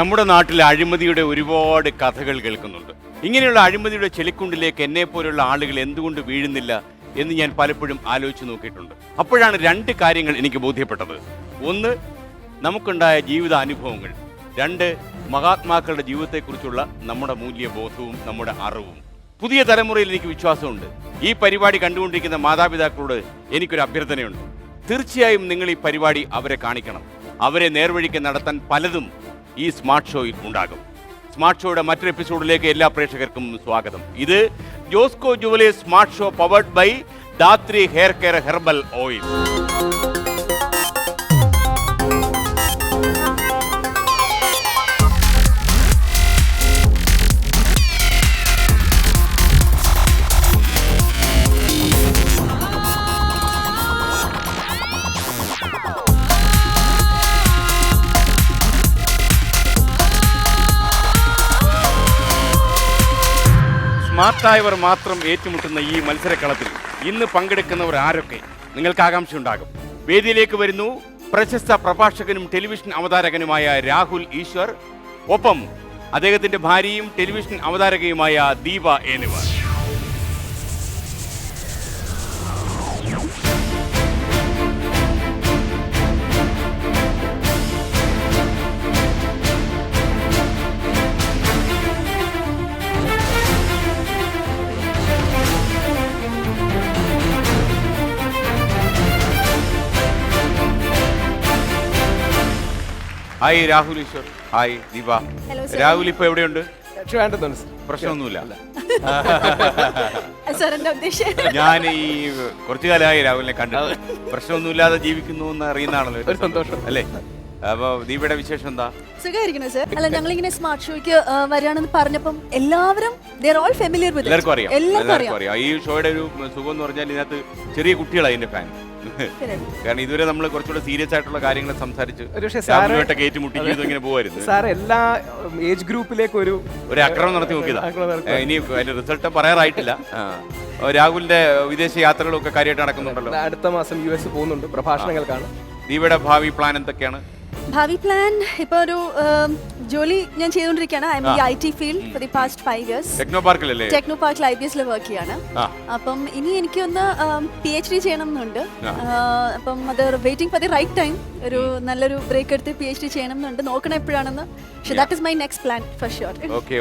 നമ്മുടെ നാട്ടിൽ അഴിമതിയുടെ ഒരുപാട് കഥകൾ കേൾക്കുന്നുണ്ട്. ഇങ്ങനെയുള്ള അഴിമതിയുടെ ചെളിക്കുണ്ടിലേക്ക് എന്നെപ്പോലുള്ള ആളുകൾ എന്തുകൊണ്ട് വീഴുന്നില്ല എന്ന് ഞാൻ പലപ്പോഴും ആലോചിച്ച് നോക്കിയിട്ടുണ്ട്. അപ്പോഴാണ് രണ്ട് കാര്യങ്ങൾ എനിക്ക് ബോധ്യപ്പെട്ടത്. ഒന്ന്, നമുക്കുണ്ടായ ജീവിത അനുഭവങ്ങൾ. രണ്ട്, മഹാത്മാക്കളുടെ ജീവിതത്തെക്കുറിച്ചുള്ള നമ്മുടെ മൂല്യബോധവും നമ്മുടെ അറിവും. പുതിയ തലമുറയിൽ എനിക്ക് വിശ്വാസമുണ്ട്. ഈ പരിപാടി കണ്ടുകൊണ്ടിരിക്കുന്ന മാതാപിതാക്കളോട് എനിക്കൊരു അഭ്യർത്ഥനയുണ്ട്. തീർച്ചയായും നിങ്ങൾ ഈ പരിപാടി അവരെ കാണിക്കണം. അവരെ നേർവഴിക്ക് നടത്താൻ പലതും ഈ സ്മാർട്ട് ഷോയിൽ ഉണ്ടാകും. സ്മാർട്ട് ഷോയുടെ മറ്റൊരു എപ്പിസോഡിലേക്ക് എല്ലാ പ്രേക്ഷകർക്കും സ്വാഗതം. ഇത് Josco jewellers smart show powered by Dhathri hair care herbal oil. സ്മാർട്ടായവർ മാത്രം ഏറ്റുമുട്ടുന്ന ഈ മത്സരക്കളത്തിൽ ഇന്ന് പങ്കെടുക്കുന്നവർ ആരൊക്കെ നിങ്ങൾക്ക് ആകാംക്ഷയുണ്ടാകും. വേദിയിലേക്ക് വരുന്നു പ്രശസ്ത പ്രഭാഷകനും ടെലിവിഷൻ അവതാരകനുമായ രാഹുൽ ഈശ്വർ, ഒപ്പം അദ്ദേഹത്തിന്റെ ഭാര്യയും ടെലിവിഷൻ അവതാരകയുമായ ദീപ എന്നിവർ. ഹായ് രാഹുൽ ഈശ്വർ. ഹായ് ദീപ. രാഹുൽ ഇപ്പൊ എവിടെയുണ്ട്? പ്രശ്നമൊന്നുമില്ല. ഞാൻ ഈ കുറച്ചു കാലമായി രാഹുലിനെ കണ്ടിട്ട്. പ്രശ്നമൊന്നുമില്ലാതെ ജീവിക്കുന്നു എന്ന് അറിയുന്നതാണല്ലോ സന്തോഷം അല്ലേ? അപ്പൊ ദീപയുടെ വിശേഷം എന്താ? സുഖമായിരിക്കുന്നു സർ. അല്ല, ഞങ്ങൾ ഇങ്ങനെ സ്മാർട്ട് ഷോയ്ക്ക് വരികയാണെന്ന് പറഞ്ഞപ്പം എല്ലാവരും എല്ലാവർക്കും അറിയാം. ഈ ഷോയുടെ ഒരു സുഖം എന്ന് പറഞ്ഞാൽ ഇതിനകത്ത് ചെറിയ കുട്ടികളാണ് ഇതിന്റെ ഫാൻ. കാരണം ഇതുവരെ നമ്മൾ കുറച്ചുകൂടെ സീരിയസ് ആയിട്ടുള്ള കാര്യങ്ങൾ സംസാരിച്ച് ഏറ്റുമുട്ടിക്കുന്നത് ഇങ്ങനെ പോകായിരുന്നു. സാർ എല്ലാ ഏജ് ഗ്രൂപ്പിലേക്ക് ഒരു അക്രമം നടത്തി നോക്കിയതാ. ഇനി അതിന്റെ റിസൾട്ട് പറയാറായിട്ടില്ല. രാഹുലിന്റെ വിദേശ യാത്രകളൊക്കെ കാര്യമായിട്ട് നടക്കുന്നുണ്ടല്ലോ. അടുത്ത മാസം US പോകുന്നുണ്ട് പ്രഭാഷണങ്ങൾക്കാണ്. ദീപയുടെ ഭാവി പ്ലാൻ എന്തൊക്കെയാണ്? ഭാവി പ്ലാൻ ഇപ്പൊ ഒരു ജോലി ഞാൻ ചെയ്തുകൊണ്ടിരിക്കുകയാണ്. ഐ എം ഈ IT field for the past 5 years. ടെക്നോ പാർക്കിലല്ലേ? ടെക്നോ പാർക്കിൽ IBSൽ വർക്ക് ചെയ്യാണ്. അപ്പം ഇനി എനിക്കൊന്ന് PhD ചെയ്യണം എന്നുണ്ട്. അപ്പം അത് waiting for the right time. ഒരു നല്ലൊരു ബ്രേക്ക് എടുത്ത് PhD ചെയ്യണം എന്നുണ്ട്. നോക്കണം എപ്പോഴാണെന്ന്. So that is my next plan for sure. Okay.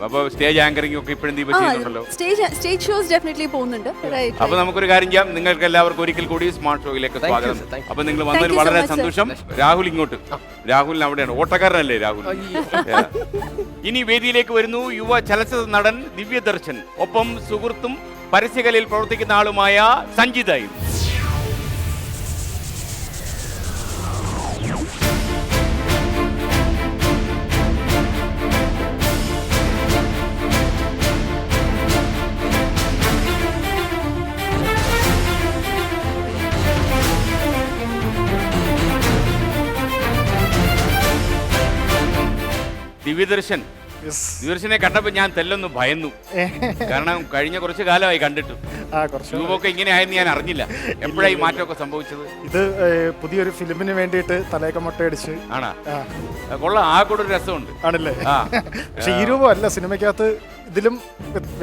അപ്പോൾ സ്റ്റേജ് ആങ്കറിംഗ് ഒക്കെ ഇപ്പോഴും ദീപ ചെയ്യുന്നുണ്ടല്ലോ. സ്റ്റേജ് ഷോസ് ഡെഫിനറ്റ്ലി പോകുന്നുണ്ട്. അപ്പോൾ നമുക്കൊരു കാര്യം ചെയ്യാം. നിങ്ങൾക്ക് എല്ലാവർക്കും ഒരിക്കൽ കൂടി സ്മാർട്ട് ഷോയിലേക്ക് സ്വാഗതം. അപ്പോൾ നിങ്ങൾ വന്നതിൽ വളരെ സന്തോഷം. രാഹുൽ ഇങ്ങോട്ട്. രാഹുലിന് അവിടെയാണ്, ഓട്ടക്കാരനല്ലേ രാഹുൽ? ഇനി വേദിയിലേക്ക് വരുന്നു യുവ ചലച്ചിത്ര നടൻ ദിവ്യദർശൻ, ഒപ്പം സുഹൃത്തും പരസ്യകലയിൽ പ്രവർത്തിക്കുന്ന ആളുമായ സഞ്ജിതയും. ദിവ്യദർശനെ കണ്ടപ്പോ ഞാൻ തെല്ലൊന്ന് ഭയന്നു. കാരണം കഴിഞ്ഞ കുറച്ച് കാലമായി കണ്ടിട്ടു. രൂപമൊക്കെ ഇങ്ങനെ ആയെന്ന് ഞാൻ അറിഞ്ഞില്ല. എപ്പോഴായി മാറ്റമൊക്കെ സംഭവിച്ചത്? ഇത് പുതിയൊരു ഫിലിമിന് വേണ്ടിയിട്ട് തലയൊക്കെ മുട്ടയടിച്ച് ആണാ? കൊള്ളാം. ആ കൂടെ ഒരു രസമുണ്ട് ആണല്ലേ? പക്ഷെ ഈ രൂപമല്ല സിനിമയ്ക്കകത്ത്, ഇതിലും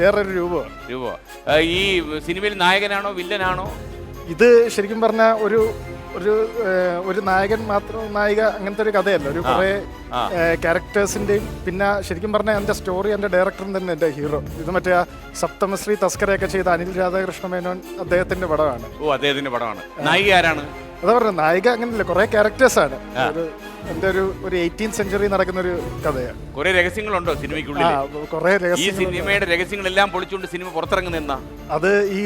വേറൊരു രൂപമാണ്. ഈ സിനിമയിൽ നായകനാണോ വില്ലനാണോ? ഇത് ശരിക്കും പറഞ്ഞ ഒരു നായകൻ മാത്രം, നായിക അങ്ങനത്തെ ഒരു കഥയല്ല. ഒരു കുറെ ക്യാരക്ടേഴ്സിന്റെയും, പിന്നെ ശരിക്കും പറഞ്ഞാൽ എന്റെ സ്റ്റോറി എന്റെ ഡയറക്ടറും തന്നെ എന്റെ ഹീറോ. ഇത് മറ്റേ സപ്തമശ്രീ തസ്കരയൊക്കെ ചെയ്ത അനിൽ രാധാകൃഷ്ണ മേനോൻ, അദ്ദേഹത്തിന്റെ പടമാണ്. അദ്ദേഹത്തിന്റെ പടമാണ്. നായിക ആരാണ്? അതാ പറഞ്ഞ നായിക അങ്ങനെയല്ല, കുറെ ക്യാരക്ടേഴ്സ് ആണ്. എന്റെ ഒരു 18th century നടക്കുന്ന ഒരു കഥയാണ്. കുറെ രഹസ്യങ്ങളുണ്ടോ സിനിമയ്ക്കുള്ളിൽ? ഈ സിനിമയുടെ രഹസ്യങ്ങളെല്ലാം പൊളിച്ചുകൊണ്ട് സിനിമ പുറത്തിറങ്ങുന്ന അത് ഈ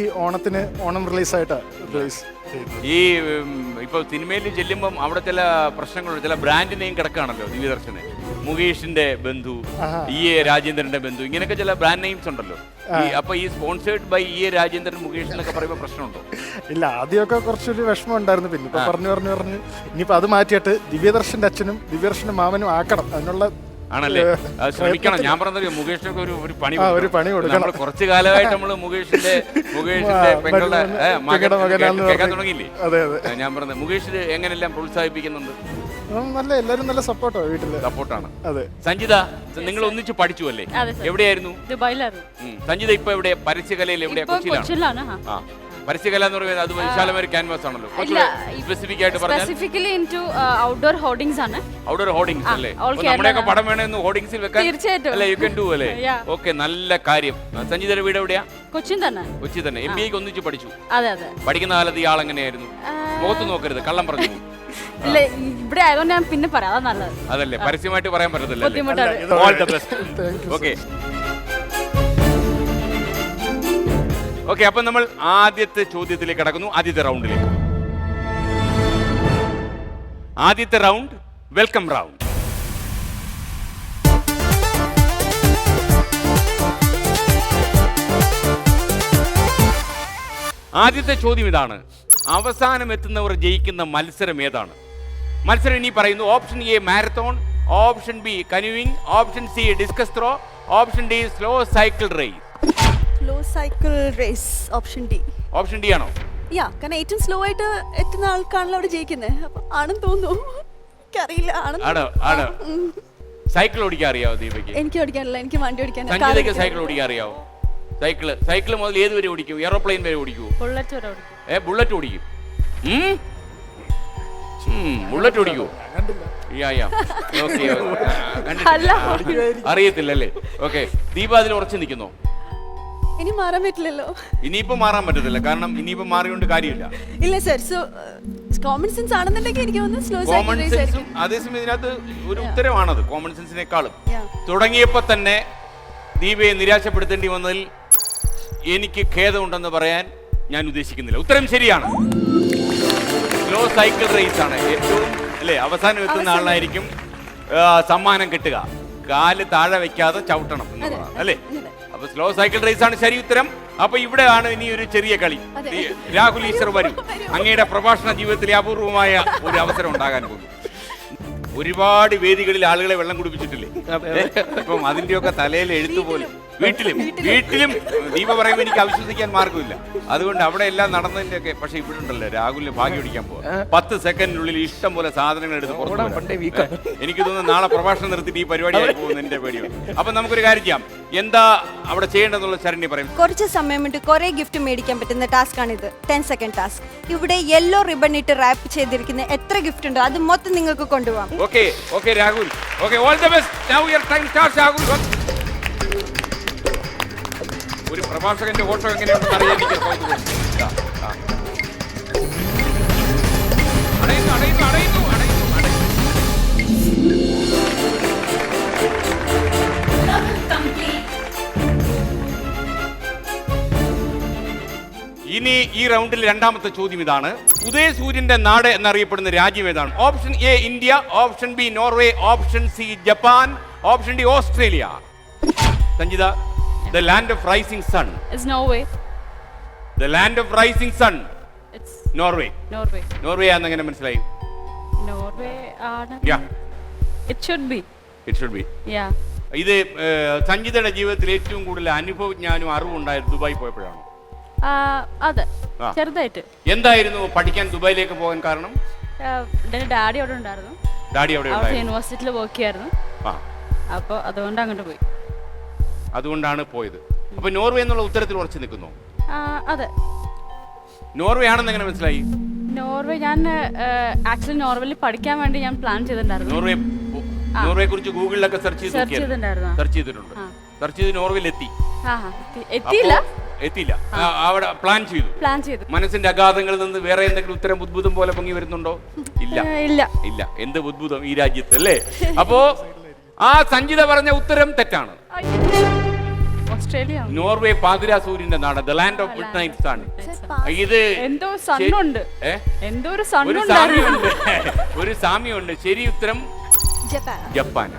ഓണം റിലീസായിട്ടാ റിലീസ്. ഈ ഇപ്പൊ സിനിമയിൽ ചെല്ലുമ്പം അവിടെ ചില പ്രശ്നങ്ങളുണ്ട്, ചില ബ്രാൻഡ് നെയിം കിടക്കുകയാണല്ലോ ദിവ്യദർശന്. മുകേഷിന്റെ ബന്ധു, EA രാജേന്ദ്രന്റെ ബന്ധു, ഇങ്ങനെയൊക്കെ ചില ബ്രാൻഡ് നെയിംസ് ഉണ്ടല്ലോ. അപ്പൊ ഈ sponsored by EA Rajendran, Mukesh എന്നൊക്കെ പറയുമ്പോൾ പ്രശ്നമുണ്ടോ? ഇല്ല, ആദ്യമൊക്കെ കുറച്ചൊരു വിഷമം ഉണ്ടായിരുന്നു. പിന്നെ ഇപ്പൊ പറഞ്ഞു ഇനിയിപ്പോ അത് മാറ്റിയിട്ട് ദിവ്യദർശന്റെ അച്ഛനും ദിവ്യദർശന്റെ മാമനും ആക്കണം. അതിനുള്ള ആണല്ലേ? ശ്രമിക്കണം. ഞാൻ പറഞ്ഞത് മുകേഷിനൊക്കെ ഒരു പണി കൊടുക്കണം. കുറച്ചു കാലമായിട്ട് നമ്മള് മുകേഷിന്റെ പെങ്ങളുടെ കേൾക്കാൻ തുടങ്ങിയില്ലേ? ഞാൻ പറഞ്ഞത് മുകേഷ് എങ്ങനെല്ലാം പ്രോത്സാഹിപ്പിക്കുന്നുണ്ട്. നല്ല എല്ലാവരും നല്ല സപ്പോർട്ടോ വീട്ടില്. സപ്പോർട്ടാണ്. അതെ. സഞ്ജിത, നിങ്ങൾ ഒന്നിച്ച് പഠിച്ചു അല്ലേ? എവിടെയായിരുന്നു? ദുബായിലായിരുന്നു. സഞ്ജിത ഇപ്പൊ എവിടെ? പരസ്യകലയിൽ എവിടെയാ? കൊച്ചിയിലാണ്. ആ, പരസ്യകല എന്ന് പറയുന്നത് അത് വിശാലമായ ക്യാൻവാസ് ആണല്ലോ. സ്പെസിഫിക് ആയിട്ട് പറഞ്ഞാൽ സ്പെസിഫിക്കലി ഇൻടു ഔട്ട്ഡോർ ഹോർഡിംഗ്സ് ആണ്. ഔട്ട്ഡോർ ഹോർഡിംഗ്സ് അല്ലേ? നമ്മുടെയൊക്കെ പടം വേണമെന്ന് ഹോർഡിംഗ്സിൽ വെക്കാൻ തീർച്ചയായിട്ടും അല്ലേ? യു കൻ ഡു അല്ലേ? ഓക്കെ, നല്ല കാര്യം. സഞ്ജിതയുടെ വീട് എവിടെയാ? കൊച്ചിൻ തന്നെ. കൊച്ചി തന്നെ. MBA ഒന്നിച്ച് പഠിച്ചു. അതെ അതെ. പഠിക്കുന്ന കാലത്ത് ഇയാൾ എങ്ങനെയായിരുന്നു? മുഖത്ത് നോക്കരുത്, കള്ളം പറഞ്ഞു. ഇല്ല, ഇവിടെ ആയതുകൊണ്ട് ഞാൻ പിന്നെ പറയാം, അതാ നല്ലത്. അതല്ലേ, പരസ്യമായിട്ട് പറയാൻ പറ്റത്തില്ല. ബുദ്ധിമുട്ടാണ്. All the best. Okay okay, അപ്പൊ നമ്മൾ ആദ്യത്തെ ചോദ്യത്തിലേക്ക് കടക്കുന്നു. ആദ്യത്തെ റൗണ്ടിലേക്ക്. ആദ്യത്തെ റൗണ്ട് വെൽക്കം റൗണ്ട്. ആദ്യത്തെ ചോദ്യം ഇതാണ്: അവസാനം എത്തുന്നവർ ജയിക്കുന്ന മത്സരം ഏതാണ്? മത്സരം ഇനി പറയുന്നു. Option A marathon, option B canoeing, option C discus throw, option D slow cycle race. Slow cycle race, option D. Option D ആണോ? കാരണം ഏറ്റവും സ്ലോ ആയിട്ട് എത്തുന്ന ആൾക്കാണല്ലോ അവിടെ ജയിക്കുന്നത്. അപ്പൊ ആണെന്ന് തോന്നുന്നു, എനിക്കറിയില്ല. ആണോ? സൈക്കിൾ ഓടിക്കാൻ അറിയാവോ ദീപയ്ക്ക്? എനിക്ക് ഓടിക്കാനില്ല, എനിക്ക് വണ്ടി ഓടിക്കാൻ. സഞ്ജിതയ്ക്ക് സൈക്കിൾ ഓടിക്കാൻ അറിയാവോ? സൈക്കിൾ മുതൽ ഏത് വരെ ഓടിക്കും? എയറോപ്ലെയിൻ വരെ ഓടിക്കുമോ? ബുള്ളറ്റ് വരെ ഓടിക്കും. ബുള്ളറ്റ് ഓടിക്കും. ബുള്ളറ്റ് ഓടിക്കുമോ? അറിയത്തില്ലല്ലേ? ഓക്കെ, ദീപ അതിൽ ഉറച്ചു നിൽക്കുന്നോ? ഇനി മാറാൻ പറ്റില്ലല്ലോ. ഇനിയിപ്പോ മാറാൻ പറ്റത്തില്ല, കാരണം ഇനിയിപ്പോ മാറിയോണ്ട് കാര്യമില്ല. ഇല്ല സർ, സോ കോമൺ സെൻസ് ആണെന്നുണ്ടെങ്കിൽ എനിക്ക് തോന്നുന്നു സ്ലോ കോമൺ സെൻസും അതേസമയം ഇതിനകത്ത് ഒരു ഉത്തരവാണത് കോമൺ സെൻസിനേക്കാളും. തുടങ്ങിയപ്പോ തന്നെ ദീപയെ നിരാശപ്പെടുത്തേണ്ടി വന്നതിൽ എനിക്ക് ഖേദമുണ്ടെന്ന് പറയാൻ ഞാൻ ഉദ്ദേശിക്കുന്നില്ല. ഉത്തരം ശരിയാണ്. സ്ലോ സൈക്കിൾ റേസ് ആണ് ഏറ്റവും അല്ലേ അവസാനം എത്തുന്ന ആളായിരിക്കും സമ്മാനം കിട്ടുക. കാല് താഴെ വെക്കാതെ ചവിട്ടണം എന്നുള്ളതാണ് അല്ലേ? അപ്പൊ സ്ലോ സൈക്കിൾ റേസ് ആണ് ശരി ഉത്തരം. അപ്പൊ ഇവിടെയാണ് ഇനി ഒരു ചെറിയ കളി. രാഹുൽ ഈശ്വർ വരും. അങ്ങയുടെ പ്രഭാഷണ ജീവിതത്തിലെ അപൂർവമായ ഒരു അവസരം ഉണ്ടാകാൻ പോകുന്നു. ഒരുപാട് വേദികളിൽ ആളുകളെ വെള്ളം കുടിപ്പിച്ചിട്ടില്ലേ? ഇപ്പം അതിന്റെയൊക്കെ തലയിൽ എഴുത്തു പോലും. വീട്ടിലും ദീപ പറയുമ്പോൾ എനിക്ക് അവിശ്വസിക്കാൻ മാർഗമില്ല. അതുകൊണ്ട് അവിടെ എല്ലാം നടന്നതിന്റെ ഒക്കെ. പക്ഷെ ഇവിടെ ഉണ്ടല്ലോ രാഹുലിന് ഭാഗ്യം ഓടിക്കാൻ പോവാ. 10 സെക്കൻഡിനുള്ളിൽ ഇഷ്ടം പോലെ സാധനങ്ങൾ എടുത്ത് എനിക്ക് തോന്നുന്നു നാളെ പ്രഭാഷണം നിർത്തിയിട്ട് ഈ പരിപാടി ആയി പോകുന്ന എന്റെ പേടിയാണ്. അപ്പൊ നമുക്കൊരു കാര്യം ചെയ്യാം. എന്താ അവിടെ ചെയ്യേണ്ടതെന്നുള്ള ശരണ്യ പറയും. കുറച്ച് സമയം കൊണ്ട് കുറെ ഗിഫ്റ്റ് മേടിക്കാൻ പറ്റുന്ന ടാസ്ക് ആണിത്. 10 സെക്കൻഡ് ടാസ്ക്. ഇവിടെ യെല്ലോ റിബൺ ഇട്ട് റാപ്പ് ചെയ്തിരിക്കുന്ന എത്ര ഗിഫ്റ്റ് ഉണ്ടോ അത് മൊത്തം നിങ്ങൾക്ക് കൊണ്ടുപോകാം. Okay Rahul. Okay, all the best. Now your time starts Rahul. ഒരു പ്രഭാഷകന്റെ ഓട്ടോ എങ്ങനെയുണ്ടെന്ന് അറിയാൻ എനിക്ക് ഇനി ഈ റൗണ്ടിൽ രണ്ടാമത്തെ ചോദ്യം ഇതാണ്: ഉദയസൂര്യന്റെ നാട് എന്നറിയപ്പെടുന്ന രാജ്യം ഏതാണ്? Option A India, option B Norway, option C Japan, option D Australia. Sanjitha, the land of rising sun. It's Norway. The land of rising sun. It's Norway. Norway ആണെന്ന് എങ്ങനെ മനസ്സിലായി? Norway ആണ്. Yeah. It should be. Yeah. ഇത് സഞ്ജിതയുടെ ജീവിതത്തിൽ ഏറ്റവും കൂടുതൽ അനുഭവജ്ഞാനവും അറിവും ഉണ്ടായത് ദുബായി പോയപ്പോഴാണ്. അതെ, ചെറുതായിട്ട്. എന്തായിരുന്നു പഠിക്കാൻ ദുബായിലേക്ക് പോകാൻ കാരണം? ഡാഡി അവിടെ ഉണ്ടായിരുന്നു. യൂണിവേഴ്സിറ്റിയിൽ വർക്ക് ചെയ്യായിരുന്നു. അപ്പോൾ അതുകൊണ്ട് അങ്ങോട്ട് പോയി. അതുകൊണ്ടാണ് പോയത്. അപ്പൊ നോർവേ എന്നുള്ള ഉത്തരത്തിൽ ഉറച്ചു നിൽക്കുന്നു. അതെ, നോർവേ ആണെന്ന് എങ്ങനെ മനസ്സിലായി? നോർവേ ഞാൻ ആക്ച്വലി നോർവേയിൽ പഠിക്കാൻ വേണ്ടി ഞാൻ പ്ലാൻ ചെയ്തിട്ടുണ്ടായിരുന്നു. നോർവേ കുറിച്ച് ഗൂഗിളിലൊക്കെ സെർച്ച് ചെയ്തിട്ടുണ്ട്. സെർച്ച് ചെയ്ത് നോർവേയിൽ എത്തിയില്ല. അവിടെ പ്ലാൻ ചെയ്തു. മനസ്സിന്റെ അഗാധങ്ങളിൽ നിന്ന് വേറെ എന്തെങ്കിലും ഉത്തരം ബുദ്ബുദം പോലെ പൊങ്ങി വരുന്നുണ്ടോ? ഇല്ല. എന്ത് ബുദ്ബുദം ഈ രാജ്യത്ത് അല്ലേ? അപ്പോ ആ സഞ്ജിത പറഞ്ഞ ഉത്തരം തെറ്റാണ്. ഓസ്ട്രേലിയ. നോർവേ പാതിരാ സൂര്യന്റെ നാട്, the land of midnight sun. ഇത് എന്തോ സണ്ണുണ്ട്, ഒരു സാമ്യമുണ്ട്. ശരി ഉത്തരം ജപ്പാൻ.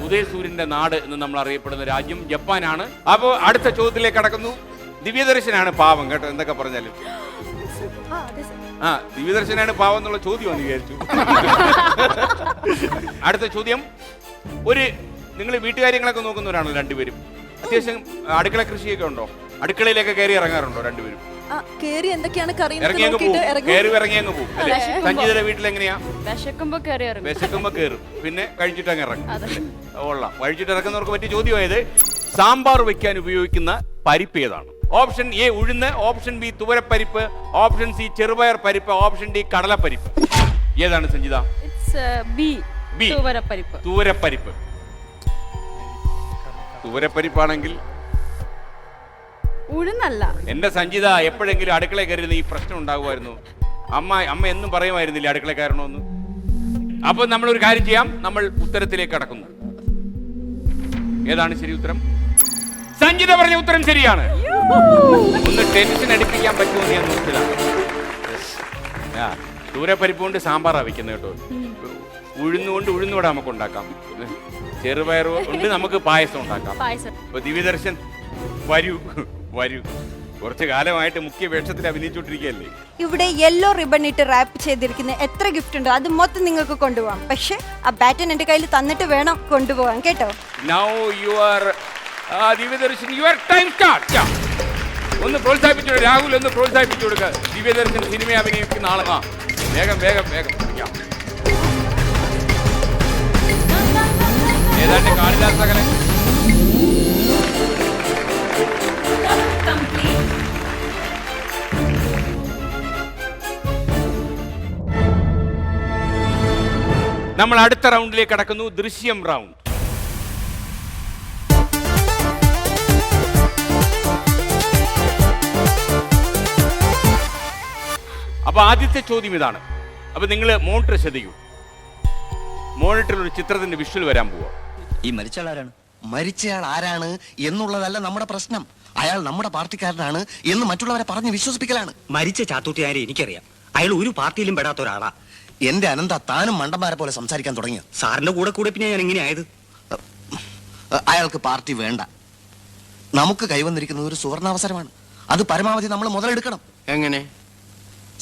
ഉദയസൂര്യന്റെ നാട് എന്ന് നമ്മൾ അറിയപ്പെടുന്ന രാജ്യം ജപ്പാനാണ്. അപ്പോൾ അടുത്ത ചോദ്യത്തിലേക്ക് കടക്കുന്നു. ദിവ്യദർശനാണ് പാവം കേട്ടോ, എന്തൊക്കെ പറഞ്ഞാലും. ദിവ്യദർശനാണ് പാവം എന്നുള്ള ചോദ്യം എന്ന് വിചാരിച്ചു. അടുത്ത ചോദ്യം. നിങ്ങൾ വീട്ടുകാര്യങ്ങളൊക്കെ നോക്കുന്നവരാണല്ലോ രണ്ടുപേരും. അത്യാവശ്യം അടുക്കള കൃഷിയൊക്കെ ഉണ്ടോ? അടുക്കളയിലൊക്കെ കയറി ഇറങ്ങാറുണ്ടോ രണ്ടുപേരും? കേറി എന്തൊക്കെയാണ് ഇറങ്ങി കറിയുന്നത് അങ്ങ് നോക്കിയിട്ട് പോകും, ഇറങ്ങും. കയറി ഇറങ്ങി അങ്ങ് പോകും അല്ലേ? സഞ്ജീതയുടെ വീട്ടിൽ എങ്ങനെയാ? വിശക്കുമ്പോ കയറി ഇറങ്ങും. വിശക്കുമ്പോ കയറും, പിന്നെ കഴിച്ചിട്ട് അങ്ങ് ഇറങ്ങും. കൊള്ളാം. കഴിച്ചിട്ട് ഇറക്കുന്നവർക്ക് പറ്റിയ ചോദ്യമായത് സാമ്പാർ വെക്കാൻ ഉപയോഗിക്കുന്ന പരിപ്പ് ഏതാണ്? ഓപ്ഷൻ എ ഉഴുന്ന്, ഓപ്ഷൻ ബി തുവരപ്പരിപ്പ്, ഓപ്ഷൻ സി ചെറുപയർ പരിപ്പ്, ഓപ്ഷൻ ഡി കടലപ്പരിപ്പ്. ഏതാണ് സഞ്ജിത? It's B, B. തുവരപ്പരിപ്പ്. തുവരപ്പരിപ്പ്. തുവരപ്പരിപ്പാണെങ്കിൽ ഉഴുന്നല്ല. എന്റെ സഞ്ജിത എപ്പോഴെങ്കിലും അടുക്കള കയറിയിരുന്ന ഈ പ്രശ്നം ഉണ്ടാകുമായിരുന്നു. അമ്മ എന്നും പറയുമായിരുന്നില്ല അടുക്കള കയറണമെന്ന്. അപ്പൊ നമ്മൾ ഒരു കാര്യം ചെയ്യാം, നമ്മൾ ഉത്തരത്തിലേക്ക് കടക്കുന്നു. ഏതാണ് ശരി ഉത്തരം? സഞ്ജിത പറഞ്ഞ ഉത്തരം ശരിയാണ്. ഒന്ന് ടെൻഷൻ അടിപ്പിക്കാൻ പറ്റുമെന്ന് ഞാൻ നോക്കിയതാണ്. ദൂരപ്പരിപ്പ് കൊണ്ട് സാമ്പാറാ വെക്കുന്നത് കേട്ടോ. ഉഴുന്നുകൊണ്ട് ഉഴുന്നുകൂടെ നമുക്ക് ഉണ്ടാക്കാം. ചെറുപയർ കൊണ്ട് നമുക്ക് പായസം ഉണ്ടാക്കാം. ഇപ്പൊ ദിവ്യദർശൻ വരൂ വരൂ, കുറച്ചു കാലമായിട്ട് മുഖ്യ വേഷത്തിൽ അഭിനയിച്ചുകൊണ്ടിരിക്കുകയല്ലേ. ഇവിടെ യെല്ലോ റിബൺ ഇട്ട് റാപ്പ് ചെയ്തിരിക്കുന്ന എത്ര ഗിഫ്റ്റ് ഉണ്ടോ അത് മൊത്തം നിങ്ങൾക്ക് കൊണ്ടുപോകാം. പക്ഷെ ആ ബാറ്റൻ എന്റെ കയ്യിൽ തന്നിട്ട് വേണം കൊണ്ടുപോകാൻ കേട്ടോ. Now you are Divyadarshan, your time start. ഒന്ന് പ്രോത്സാഹിപ്പിച്ചു രാഹുൽ, ഒന്ന് പ്രോത്സാഹിപ്പിച്ചു കൊടുക്കുക. ദിവ്യദർശൻ സിനിമ അഭിനയിക്കുന്ന ആളാ. വേഗം വേഗം വേഗം. ഏതാണ്ട് കാളിദാസകനെ നമ്മൾ അടുത്ത റൗണ്ടിലേക്ക് കടക്കുന്നു. ദൃശ്യം റൗണ്ട്. അപ്പൊ ആദ്യത്തെ ചോദ്യം ഇതാണ്. അപ്പൊ നിങ്ങൾ മോണിറ്റർ ശ്രദ്ധിക്കൂ. മോണിറ്ററിൽ ഒരു ചിത്രത്തിന്റെ വിഷ്വൽ വരാൻ പോവാ. ഈ മരിച്ചയാൾ ആരാണ്? മരിച്ചയാൾ ആരാണ് എന്നുള്ളതല്ല നമ്മുടെ പ്രശ്നം. അയാൾ നമ്മുടെ പാർട്ടിക്കാരനാണ് എന്ന് മറ്റുള്ളവരെ പറഞ്ഞ് വിശ്വസിപ്പിക്കലാണ്. മരിച്ച ചാത്തൂട്ടുകാരെ എനിക്കറിയാം. അയാൾ ഒരു പാർട്ടിയിലും പെടാത്ത ഒരാളാ. എന്റെ അനന്ത, താനും മണ്ടന്മാരെ പോലെ സംസാരിക്കാൻ തുടങ്ങിയ. സാറിന്റെ കൂടെ കൂടെ പിന്നെ ഞാൻ എങ്ങനെ ആയത്? അയാൾക്ക് പാർട്ടി വേണ്ട. നമുക്ക് കൈവന്നിരിക്കുന്നത് ഒരു സുവർണാവസരമാണ്. അത് പരമാവധി നമ്മൾ മുതലെടുക്കണം. എങ്ങനെ?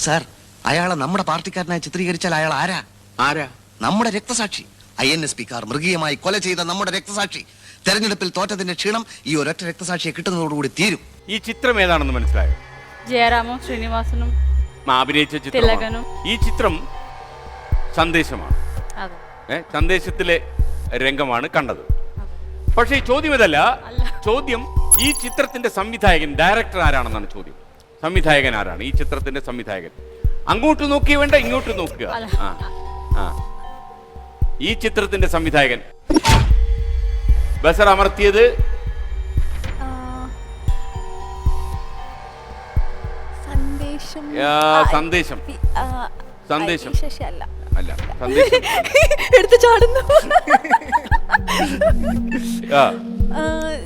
സാർ, അയാളെ നമ്മുടെ പാർട്ടിക്കാരനായി ചിത്രീകരിച്ചാൽ അയാൾ ആരാ? ആരാ? നമ്മുടെ രക്തസാക്ഷി. INS കാർ മൃഗീയമായി കൊല ചെയ്ത നമ്മുടെ രക്തസാക്ഷി. തെരഞ്ഞെടുപ്പിൽ തോറ്റതിന്റെ ക്ഷീണം ഈ ഒരൊറ്റ രക്തസാക്ഷിയെ കിട്ടുന്നതോടുകൂടി തീരും. ഈ ചിത്രം ഏതാണെന്ന് മനസ്സിലായോ? ജയറാമും ശ്രീനിവാസനും അഭിനയിച്ച ചിത്രം. തിലകനും. ഈ ചിത്രം സന്ദേശമാണ്. സന്ദേശത്തിലെ രംഗമാണ് കണ്ടത്. പക്ഷേ ഈ ചോദ്യം ഇതല്ല. ചോദ്യം ഈ ചിത്രത്തിന്റെ സംവിധായകൻ, ഡയറക്ടർ ആരാണെന്നാണ് ചോദ്യം. സംവിധായകൻ ആരാണ്? ഈ ചിത്രത്തിന്റെ സംവിധായകൻ. അങ്ങോട്ട് നോക്കിയ വേണ്ട, ഇങ്ങോട്ട് നോക്കുക. ഈ ചിത്രത്തിന്റെ സംവിധായകൻ. ബസർ അമർത്തിയത് സന്ദേശം. സന്ദേശം അല്ല അല്ല, സന്ദേശം എടുത്തു ചാടുന്നു.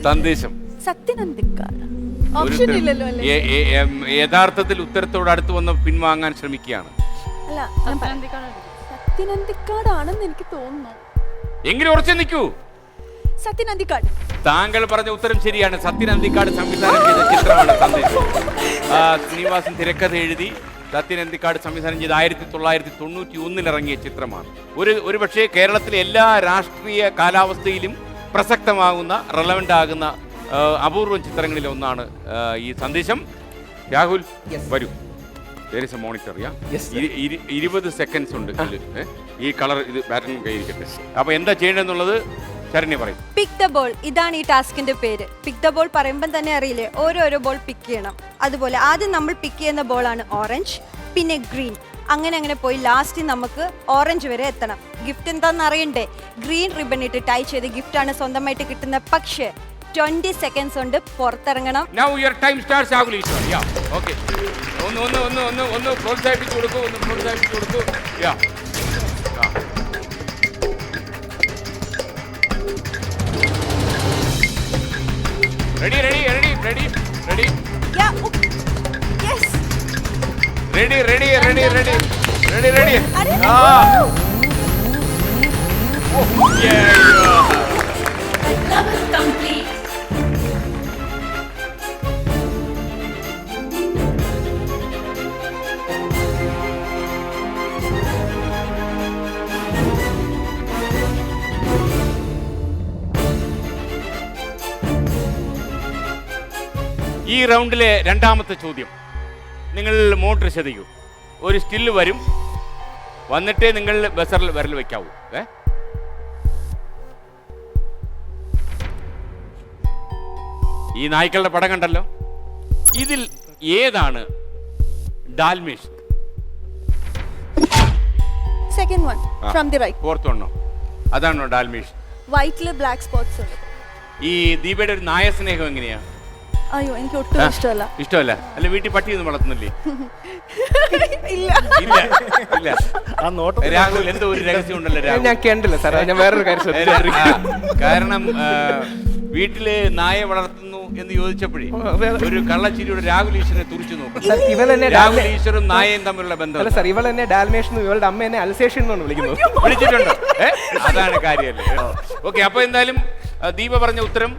സന്ദേശം. സത്യനന്ദിക്കാട്. ഓപ്ഷൻ ഇല്ലല്ലോ അല്ലേ? യഥാർത്ഥത്തിൽ ഉത്തരത്തോട് അടുത്ത് വന്ന് പിൻവാങ്ങാൻ ശ്രമിക്കുകയാണ്. അല്ല, സത്യനന്ദിക്കാടാണെന്ന് എനിക്ക് തോന്നുന്നു. എങ്കിലും ഉറച്ചു നിൽക്കൂ. സത്യനന്ദിക്കാട്. താങ്കൾ പറഞ്ഞ ഉത്തരം ശരിയാണ്. സത്യനന്ദിക്കാട് സംവിധാനം ചെയ്ത ചിത്രമാണ് സന്ദേശം. ശ്രീനിവാസൻ തിരക്കഥ എഴുതി, സത്യനന്ദിക്കാട് സംവിധാനം ചെയ്ത് 1991 ഇറങ്ങിയ ചിത്രമാണ്. ഒരു പക്ഷേ കേരളത്തിലെ എല്ലാ രാഷ്ട്രീയ കാലാവസ്ഥയിലും പ്രസക്തമാകുന്ന, റെലവൻ്റ് ആകുന്ന അപൂർവം ചിത്രങ്ങളിൽ ഒന്നാണ് ഈ സന്ദേശം. രാഹുൽ വരൂ. മോണിറ്റർ 20 സെക്കൻഡ്സ് ഉണ്ട്. ഈ കളർ ഇത് പാറ്റേൺ കയ്യിരിക്കട്ടെ. അപ്പൊ എന്താ ചെയ്യേണ്ടതെന്നുള്ളത് ശരണ്യ പറയും. Pick the ball. ഇതാണ് ഈ ടാസ്കിന്റെ പേര്. പിക്ക് ദ ബോൾ പറയുമ്പോൾ തന്നെ അറിയില്ലേ, ഓരോരോ ബോൾ പിക്ക് ചെയ്യണം. അതുപോലെ ആദ്യം നമ്മൾ പിക്ക് ചെയ്യുന്ന ബോളാണ് ഓറഞ്ച്, പിന്നെ ഗ്രീൻ, അങ്ങനെ പോയി ലാസ്റ്റ് നമുക്ക് ഓറഞ്ച് വരെ എത്തണം. ഗിഫ്റ്റ് എന്താണെന്ന് അറിയണ്ടേ? ഗ്രീൻ റിബൺ ഇട്ട് ടൈ ചെയ്ത് ഗിഫ്റ്റാണ് സ്വന്തമായിട്ട് കിട്ടുന്ന. പക്ഷേ 20 സെക്കൻഡ്സ് കൊണ്ട് പുറത്തിറങ്ങണം. Now your time starts, Rahul. Yeah. Okay. ഒന്ന് പ്രോത്സാഹിപ്പിച്ചു കൊടുക്കൂ. Yeah. Ready. Yeah. Yes. Ready. Ready. Yeah. Complete. ഈ റൗണ്ടിലെ രണ്ടാമത്തെ ചോദ്യം. നിങ്ങൾ മോട്ടർ ശ്രദ്ധിക്കൂ. ഒരു സ്റ്റില്ല് വരും, വന്നിട്ടേ നിങ്ങൾ ബസറിൽ വിരൽ വെക്കാവൂ. ഈ നായ്ക്കളുടെ പടം കണ്ടല്ലോ, ഇതിൽ ഏതാണ് Dalmatian? Second one from the right. Fourth വണ്ണോ? അതാണോ ഡാൽമേഷൻ? വൈറ്റില് ബ്ലാക്ക് സ്പോട്ട്സ് ഉണ്ട്. ഈ ദീപയുടെ ഒരു നായ സ്നേഹം എങ്ങനെയാ? അയ്യോ, എനിക്ക് ഒട്ടും ഇഷ്ടമല്ല. ഇഷ്ടമല്ല? അല്ല, വീട്ടിൽ പട്ടിയൊന്നും വളർത്തുന്നില്ലേ? ഇല്ല ഇല്ല ഇല്ല. ആ നോട്ടം രാഹുൽ, എന്തോ ഒരു രഹസ്യം ഉണ്ടല്ലോ രാഹുൽ. ഞാൻ കേട്ടില്ല സാർ, ഞാൻ വേറൊരു കാര്യം ശ്രദ്ധിച്ചു. കാരണം വീട്ടില് നായ വളർത്തുന്നു എന്ന് ചോദിച്ചപ്പോഴേ ഒരു കള്ളച്ചിരിയുടെ രാഹുൽ ഈശ്വരനെ തുറിച്ചു നോക്കും. ഇവൾ എന്നെ രാഹുൽ ഈശ്വറും നായയും തമ്മിലുള്ള ബന്ധം അല്ല സാർ, ഇവൾ എന്നെ ഡാൽമേഷൻ, ഇവളുടെ അമ്മ എന്നെ അൽസേഷൻ എന്നാണ് വിളിക്കുന്നത്. വിളിച്ചിട്ടുണ്ടോ? അതാണ് കാര്യമല്ലേ. ഓക്കെ, അപ്പൊ എന്തായാലും ദീപ പറഞ്ഞ ഉത്തരം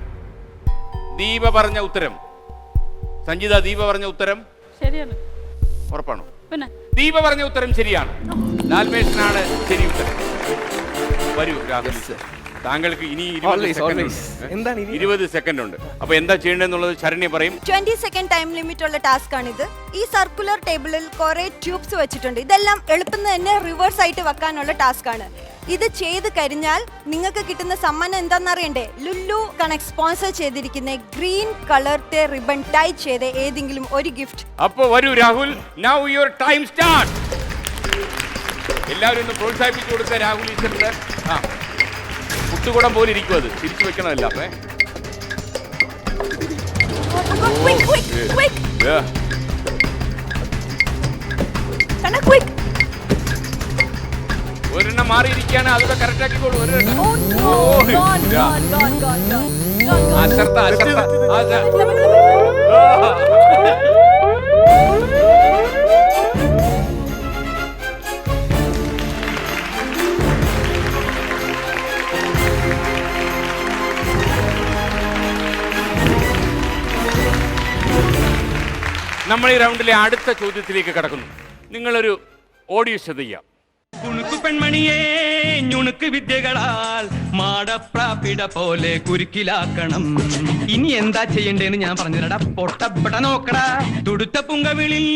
സഞ്ജിത, ദീപ പറഞ്ഞ ഉത്തരം ശരിയാണ്. ഉറപ്പാണോ? പിന്നെ ദീപ പറഞ്ഞ ഉത്തരം ശരിയാണ്. ഡാൽമേഷനാണ് ശരി ഉത്തരം. വരൂ രാഹുൽ, താങ്കൾക്ക് ഇനി 20 സെക്കൻഡ് ഉണ്ട്. അപ്പൊ എന്താ ചെയ്യേണ്ടതെന്നുള്ളത് ശരണ്യ പറയും. 20 സെക്കൻഡ് ടൈം ലിമിറ്റ് ഉള്ള ടാസ്ക് ആണിത്. ഈ സർക്കുലർ ടേബിളിൽ കുറെ ട്യൂബ്സ് വെച്ചിട്ടുണ്ട്. ഇതെല്ലാം എളുപ്പം തന്നെ റിവേഴ്സ് ആയിട്ട് വെക്കാനുള്ള ടാസ്ക് ആണ്. ഇത് ചെയ്ത് കഴിഞ്ഞാൽ നിങ്ങൾക്ക് കിട്ടുന്ന സമ്മാനം എന്താണെന്നറിയണ്ടേ? ലുലു കണക്ട് സ്പോൺസർ ചെയ്തിരിക്കുന്ന ഗ്രീൻ കളർത്തെ റിബൺ ടൈ ചെയ്ത ഏതെങ്കിലും ഒരു ഗിഫ്റ്റ്. അപ്പൊ വരൂ Rahul, now your time start. എല്ലാവരും ഒന്ന് പ്രോത്സാഹിപ്പിച്ചു കൊടുത്ത രാഹുൽ ഈശ്വറിന്റെ കുട്ടുകൂടം പോലെ ഇരിക്കും, അത് തിരിച്ചു വെക്കണമല്ല. അപ്പേ ഒരെണ്ണം മാറിയിരിക്കുകയാണ്, അതൊക്കെ കറക്റ്റ് ആക്കിക്കോളൂ. നമ്മൾ ഈ റൗണ്ടിലെ അടുത്ത ചോദ്യത്തിലേക്ക് കടക്കുന്നു. നിങ്ങളൊരു ഓഡിയോ ശ്രദ്ധിക്കാം. കുണുക്കു പെൺമണിയെ ഞുണുക്ക് വിദ്യകളാൽ മാടപ്രാപ്പിട പോലെ കുരുക്കിലാക്കണം. ഇനി എന്താ ചെയ്യണ്ടേന്ന് ഞാൻ പറഞ്ഞില്ലടാ, പൊട്ടപ്പെട്ട നോക്കടാ. തുടുത്ത പുങ്കവിളിൽ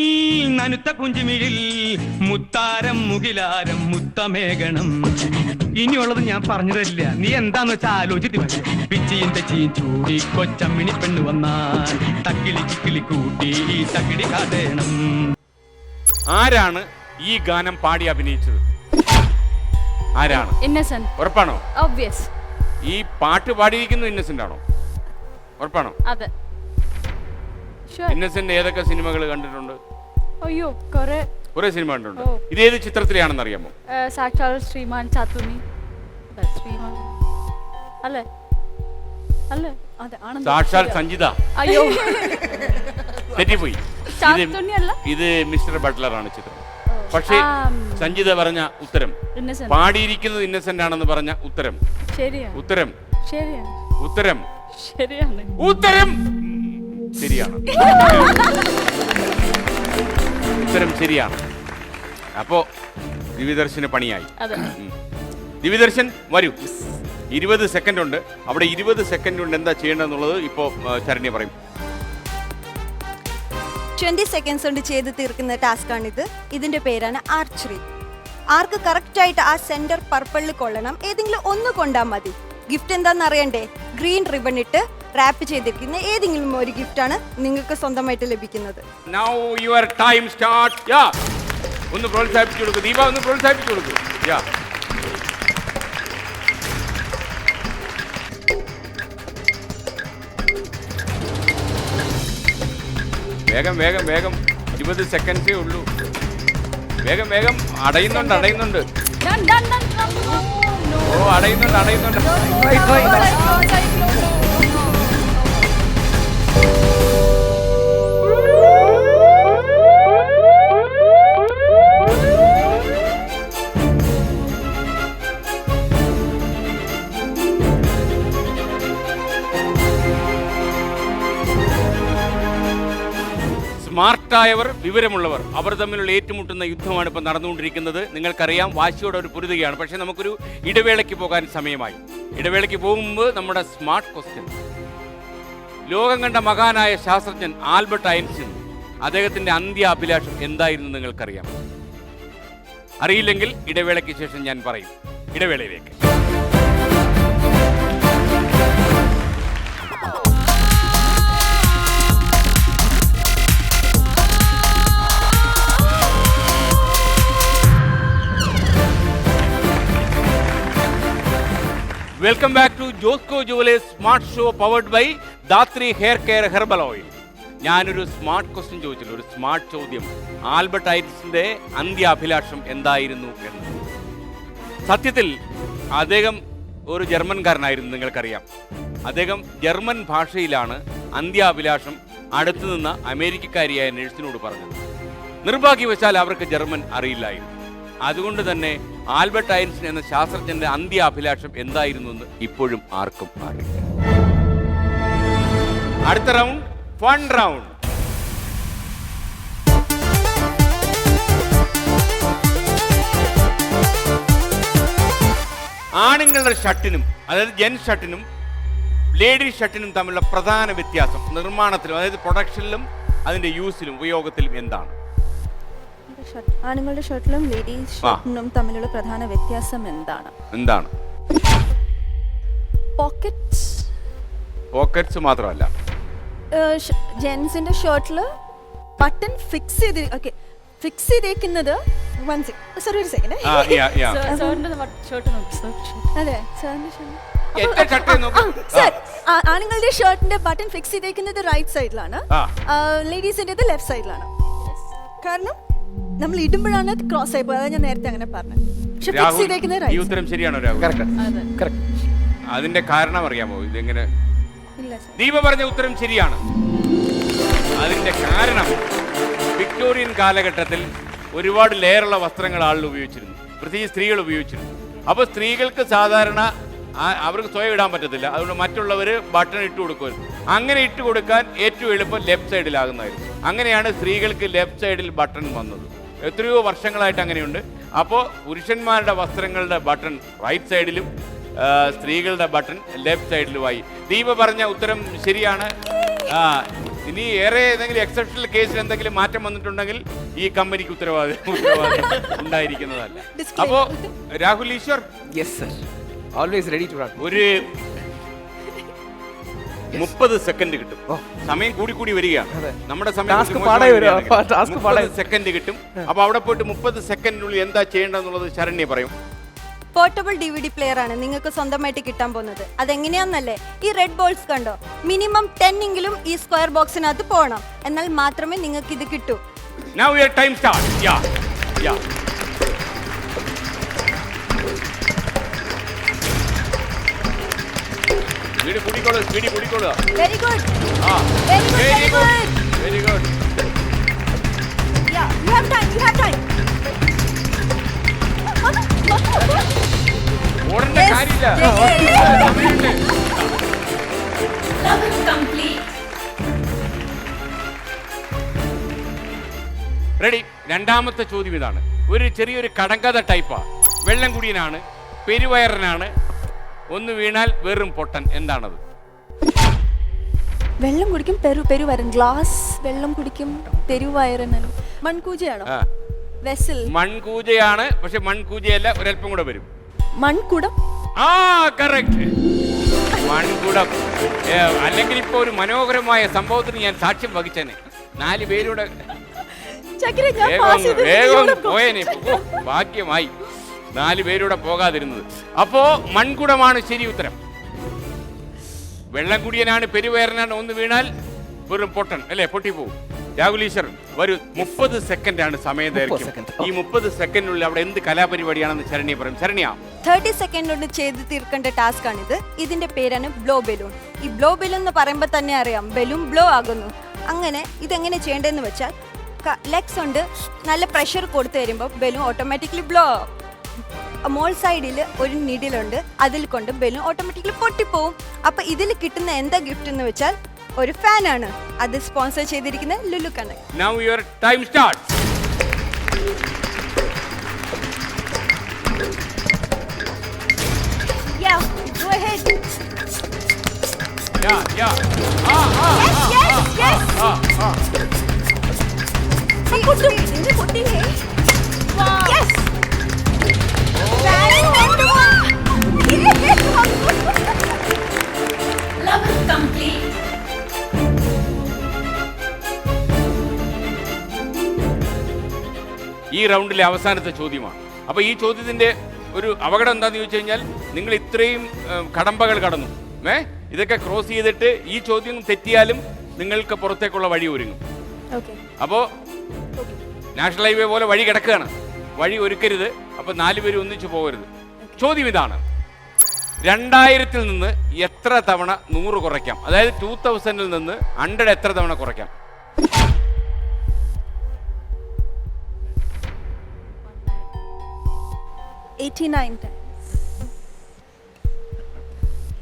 നനുത്ത പുഞ്ചിമിഴിൽ മുത്താരം മുകിലാരം മുത്തമേകണം. ഇനിയുള്ളത് ഞാൻ പറഞ്ഞു തരില്ല, നീ എന്താന്ന് വെച്ചാൽ ആലോചിച്ച് മതി. പിച്ചിയും തെച്ചിയും ചൂടി കൊച്ചമ്മിണി പെണ്ണ് വന്നാൽ തക്കിളി ചിക്കിളി കൂട്ടി തക്കിടി കാട്ടേണം. ആരാണ് ഈ ഗാനം പാടി അഭിനയിച്ചത്? ആരാണ്? ഇന്നസെന്റ്. ഉറപ്പാണോ? ഒബ്വിയസ്. ഈ പാട്ട് പാടിയിരിക്കുന്നത് ഇന്നസെന്റ് ആണോ? ഉറപ്പാണോ? അതെ. ഇന്നസെന്റ് ഏതൊക്കെ സിനിമകൾ കണ്ടിട്ടുണ്ട്? അയ്യോ, കുറെ സിനിമ കണ്ടിട്ടുണ്ട്. ഇതേത് ചിത്രത്തിലാണെന്ന് അറിയാമോ? സാക്ഷാൽ ശ്രീമാൻ ചാത്തുണ്ണി. ശ്രീമാൻ അല്ലേ? അല്ലേ? സാക്ഷാൽ സഞ്ജിത. അയ്യോ, തെറ്റിപ്പോയി. ചാത്തുണ്ണി അല്ല, ഇത് മിസ്റ്റർ ബട്ട്ലർ ആണ് ചിത്രം. പക്ഷേ സഞ്ജിത പറഞ്ഞ ഉത്തരം, ഇന്നസെന്റ്. പാടിയിരിക്കുന്നത് ഇന്നസെന്റ് ആണെന്ന് പറഞ്ഞ ഉത്തരം ശരിയാണ്. ഉത്തരം ശരിയാണ്. ഉത്തരം ശരിയാണ്. ഉത്തരം ശരിയാണ്. ഉത്തരം ശരിയാണ്. അപ്പോ ദിവ്യദർശന് പണിയായി. ദിവ്യദർശൻ വരൂ. 20 സെക്കൻഡ് ഉണ്ട്. അവിടെ 20 സെക്കൻഡ് കൊണ്ട് എന്താ ചെയ്യേണ്ടതെന്നുള്ളത് ഇപ്പോ ശരണ്യ പറയും. 20 സെക്കൻഡ്സ് കൊണ്ട് ചെയ്ത് തീർക്കുന്ന ടാസ്ക് ആണിത്. ഇതിന്റെ പേരാണ് ആർച്ചറി. ആർക്ക് കറക്റ്റ് ആയിട്ട് ആ സെന്റർ പർപ്പിളിൽ കൊള്ളണം. ഏതെങ്കിലും ഒന്ന് കൊണ്ടാൽ മതി. ഗിഫ്റ്റ് എന്താണെന്ന് അറിയണ്ടേ? ഗ്രീൻ റിബൺ ഇട്ട് റാപ്പ് ചെയ്തിരിക്കുന്ന ഏതെങ്കിലും ഒരു ഗിഫ്റ്റ് ആണ് നിങ്ങൾക്ക് സ്വന്തമായിട്ട് ലഭിക്കുന്നത്. Now your time start. ഒന്ന് പ്രോത്സാഹിപ്പിച്ചു കൊടുക്കൂ ദീപ, ഒന്ന് പ്രോത്സാഹിപ്പിച്ചു കൊടുക്കൂ. വേഗം വേഗം വേഗം, 20 സെക്കൻഡ്സേ ഉള്ളൂ. വേഗം വേഗം. അടയുന്നുണ്ട്. ഓ, അടയുന്നുണ്ട്. സ്മാർട്ടായവർ, വിവരമുള്ളവർ, അവർ തമ്മിലുള്ള ഏറ്റുമുട്ടുന്ന യുദ്ധമാണ് ഇപ്പോൾ നടന്നുകൊണ്ടിരിക്കുന്നത്. നിങ്ങൾക്കറിയാം, വാശിയോടെ ഒരു പൊരുതുകയാണ്. പക്ഷേ നമുക്കൊരു ഇടവേളയ്ക്ക് പോകാൻ സമയമായി. ഇടവേളയ്ക്ക് പോകുമ്പോൾ നമ്മുടെ സ്മാർട്ട് ക്വസ്റ്റ്യൻ. ലോകം കണ്ട മഹാനായ ശാസ്ത്രജ്ഞൻ ആൽബർട്ട് ഐൻസ്റ്റീൻ അദ്ദേഹത്തിന്റെ അന്ത്യാഭിലാഷം എന്തായിരുന്നു നിങ്ങൾക്കറിയാം? അറിയില്ലെങ്കിൽ ഇടവേളയ്ക്ക് ശേഷം ഞാൻ പറയും. ഇടവേളയിലേക്ക്. Welcome back to Josco jewellers smart show powered by Dhathri hair care herbal oil. ഞാനൊരു സ്മാർട്ട് ക്വസ്റ്റ്യൻ ചോദിച്ചില്ല, ഒരു സ്മാർട്ട് ചോദ്യം. ആൽബർട്ട് ഐൻസ്റ്റീന്റെ അന്ത്യാഭിലാഷം എന്തായിരുന്നു എന്ന്. സത്യത്തിൽ അദ്ദേഹം ഒരു ജർമ്മൻകാരനായിരുന്നു, നിങ്ങൾക്കറിയാം. അദ്ദേഹം ജർമ്മൻ ഭാഷയിലാണ് അന്ത്യാഭിലാഷം അടുത്തു നിന്ന അമേരിക്കക്കാരിയായ നഴ്സിനോട് പറഞ്ഞത്. നിർഭാഗ്യവശാൽ അവർക്ക് ജർമ്മൻ അറിയില്ലായിരുന്നു. അതുകൊണ്ട് തന്നെ ആൽബർട്ട് ഐൻസ്റ്റീൻ എന്ന ശാസ്ത്രജ്ഞന്റെ അന്ത്യാഭിലാഷം എന്തായിരുന്നു എന്ന് ഇപ്പോഴും ആർക്കും അറിയില്ല. അടുത്ത റൗണ്ട് ഫൺ റൗണ്ട്. ആണുങ്ങളുടെ ഷർട്ടിനും, അതായത് ജെൻസ് ഷർട്ടിനും ലേഡീസ് ഷർട്ടിനും തമ്മിലുള്ള പ്രധാന വ്യത്യാസം നിർമ്മാണത്തിലും, അതായത് പ്രൊഡക്ഷനിലും അതിന്റെ യൂസിലും ഉപയോഗത്തിലും എന്താണ്? ആണുങ്ങളുടെ ഷർട്ടിലും ലേഡീസ് ഷർട്ടിനും തമ്മിലുള്ള പ്രധാന വ്യത്യാസം എന്താണ്? പോക്കറ്റ്സ് മാത്രമല്ല, ജെൻസിന്റെ ഷർട്ടില് ബട്ടൺ ഫിക്സ് ചെയ്തേക്കുന്നത് ഒരു സെക്കൻഡ്. അതെ, ആണുങ്ങളുടെ ഷർട്ടിന്റെ ബട്ടൺ ഫിക്സ് ചെയ്തേക്കുന്നത് റൈറ്റ് സൈഡിലാണ്, ലേഡീസിന്റെ ലെഫ്റ്റ് സൈഡിലാണ്. കാരണം നമ്മൾ ഇടുമ്പോഴാണ് ക്രോസ് ആയി പോയത്. ഞാൻ നേരത്തെ അങ്ങനെ പറഞ്ഞു. പക്ഷെ ഫിക്സ് ചെയ്തേക്കുന്നത് ഈ ഉത്തരം ശരിയാണോ രാഹുൽ? അതിന്റെ കാരണം അറിയാമോ? ഇതെങ്ങനെ? ദീപ പറഞ്ഞ ഉത്തരം ശരിയാണ്. അതിന്റെ കാരണം വിക്ടോറിയൻ കാലഘട്ടത്തിൽ ഒരുപാട് ലെയറുള്ള വസ്ത്രങ്ങൾ ആളുകൾ ഉപയോഗിച്ചിരുന്നു, പ്രത്യേകിച്ച് സ്ത്രീകൾ ഉപയോഗിച്ചിരുന്നു. അപ്പോൾ സ്ത്രീകൾക്ക് സാധാരണ അവർക്ക് സ്വയം ഇടാൻ പറ്റത്തില്ല, അതുകൊണ്ട് മറ്റുള്ളവർ ബട്ടൺ ഇട്ട് കൊടുക്കുമായിരുന്നു. അങ്ങനെ ഇട്ട് കൊടുക്കാൻ ഏറ്റവും എളുപ്പം ലെഫ്റ്റ് സൈഡിലാകുന്നതായിരുന്നു. അങ്ങനെയാണ് സ്ത്രീകൾക്ക് ലെഫ്റ്റ് സൈഡിൽ ബട്ടൺ വന്നത്. എത്രയോ വർഷങ്ങളായിട്ട് അങ്ങനെയുണ്ട്. അപ്പോൾ പുരുഷന്മാരുടെ വസ്ത്രങ്ങളുടെ ബട്ടൺ റൈറ്റ് സൈഡിലും സ്ത്രീകളുടെ ബട്ടൺ ലെഫ്റ്റ് സൈഡിലുമായി. ദീപ പറഞ്ഞ ഉത്തരം ശരിയാണ്. ഇനി ഏറെ ഏതെങ്കിലും എക്സെപ്ഷണൽ കേസിൽ എന്തെങ്കിലും മാറ്റം വന്നിട്ടുണ്ടെങ്കിൽ ഈ കമ്പനിക്ക് ഉത്തരവാദി ഉണ്ടായിരിക്കുന്നതല്ല. അപ്പോ Rahul Easwar, always ready to run. ഒരു 30 സെക്കൻഡ് കിട്ടും. സമയം കൂടി വരികയാണ്. നമ്മുടെ സമയം സെക്കൻഡ് കിട്ടും. അപ്പൊ അവിടെ പോയിട്ട് 30 സെക്കൻഡിനുള്ളിൽ എന്താ ചെയ്യേണ്ടതെന്നുള്ളത് ശരണ്യ പറയും. പോർട്ടബിൾ DVD പ്ലെയർ ആണ് നിങ്ങൾക്ക് സ്വന്തമായിട്ട് കിട്ടാൻ പോകുന്നത്. അതെങ്ങനെയാന്നല്ലേ, ഈ റെഡ് ബോൾസ് കണ്ടോ, മിനിമം 10 എങ്കിലും ഈ സ്ക്വയർ ബോക്സിനകത്ത് പോകണം, എന്നാൽ മാത്രമേ നിങ്ങൾക്ക് ഇത് കിട്ടൂ. Now your time starts. Yeah. Speed കുടിക്കോളൂ. Very good. Very good. Yeah, you have time. ഓടേണ്ട കാര്യമില്ല. റെഡി. രണ്ടാമത്തെ ചോദ്യം ഇതാണ്. ഒരു ചെറിയൊരു കടങ്കഥ ടൈപ്പാ. വെള്ളം കുടിയനാണ്, പെരുവയറനാണ്, ഒന്ന് വീണാൽ വെറും പൊട്ടൻ. എന്താണത്? വെള്ളം കുടിക്കും, പെരുവയറൻ. ഗ്ലാസ് വെള്ളം കുടിക്കും, പെരുവയറനാണ്. മൺകൂജയാണോ? വെസൽ. മൺകൂജയാണ്, പക്ഷെ മൺകൂജയല്ല, ഒരല്പം കൂടെ വരും. മൺകുടം. കറക്റ്റ്, മൺകുടം. അല്ലെങ്കിൽ ഇപ്പൊ ഒരു മനോഹരമായ സംഭവത്തിന് ഞാൻ സാക്ഷ്യം വഹിച്ചേനെ. 4 പേരുടെ വേഗം പോയനെ. ഭാഗ്യമായി 4 പേരുടെ പോകാതിരുന്നത്. അപ്പോ മൺകുടമാണ് ശരി ഉത്തരം. വെള്ളം കുടിയനാണ്, പെരുവയറനാണ്, ഒന്ന് വീണാൽ വെറും പൊട്ടൻ, അല്ലേ? പൊട്ടിപ്പോവും. രാഹുൽ ഈശ്വർ ഒരു 30 സെക്കൻഡാണ് സമയം ദൈർഘ്യം. ഈ 30 സെക്കൻഡിനുള്ളിൽ അവിടെ എന്ത് കലാപരിപാടിയാണെന്ന് ശരണ്യ പറയും. ശരണ്യ, 30 സെക്കൻഡ് കൊണ്ട് ചെയ്ത് തീർക്കേണ്ട ടാസ്ക് ആണിത്. ഇതിന്റെ പേരാണ് ബ്ലോ ബലൂൺ. ഈ ബ്ലോ ബലൂൺ എന്ന് പറയുമ്പോൾ തന്നെ അറിയാം, ബലൂൺ ബ്ലോ ആകുന്നു. അങ്ങനെ ഇതെങ്ങനെ ചെയ്യേണ്ടതെന്ന് വെച്ചാൽ, ലെഗ്സ് കൊണ്ട് നല്ല പ്രഷർ കൊടുത്തു തരുമ്പോൾ ബലൂൺ ഓട്ടോമാറ്റിക്കലി ബ്ലോ ആവും. മോൾ സൈഡിൽ ഒരു നീഡിലുണ്ട്, അതിൽ കൊണ്ട് ബലൂൺ ഓട്ടോമാറ്റിക്കലി പൊട്ടിപ്പോവും. അപ്പൊ ഇതിൽ കിട്ടുന്ന എന്താ ഗിഫ്റ്റ് എന്ന് വെച്ചാൽ ഒരു ഫാനാണ്. അത് സ്പോൺസർ ചെയ്തിരിക്കുന്ന Lulu connect. Now your time starts. Yeah, go ahead. Yeah. Yes. ഈ റൗണ്ടിലെ അവസാനത്തെ ചോദ്യമാണ്. അപ്പോൾ ഈ ചോദ്യത്തിൻ്റെ ഒരു അപകടം എന്താണെന്ന് ചോദിച്ചു കഴിഞ്ഞാൽ, നിങ്ങൾ ഇത്രയും കടമ്പകൾ കടന്നു, ഇതൊക്കെ ക്രോസ് ചെയ്തിട്ട് ഈ ചോദ്യം തെറ്റിയാലും നിങ്ങൾക്ക് പുറത്തേക്കുള്ള വഴി ഒരുങ്ങും. അപ്പോൾ നാഷണൽ ഹൈവേ പോലെ വഴി കിടക്കുകയാണ്, വഴി ഒരുക്കരുത്. അപ്പോൾ 4 പേര് ഒന്നിച്ചു പോകരുത്. ചോദ്യം ഇതാണ്: 2000-ൽ നിന്ന് എത്ര തവണ 100 കുറയ്ക്കാം? അതായത് 2000-ൽ നിന്ന് 100 എത്ര തവണ കുറയ്ക്കാം?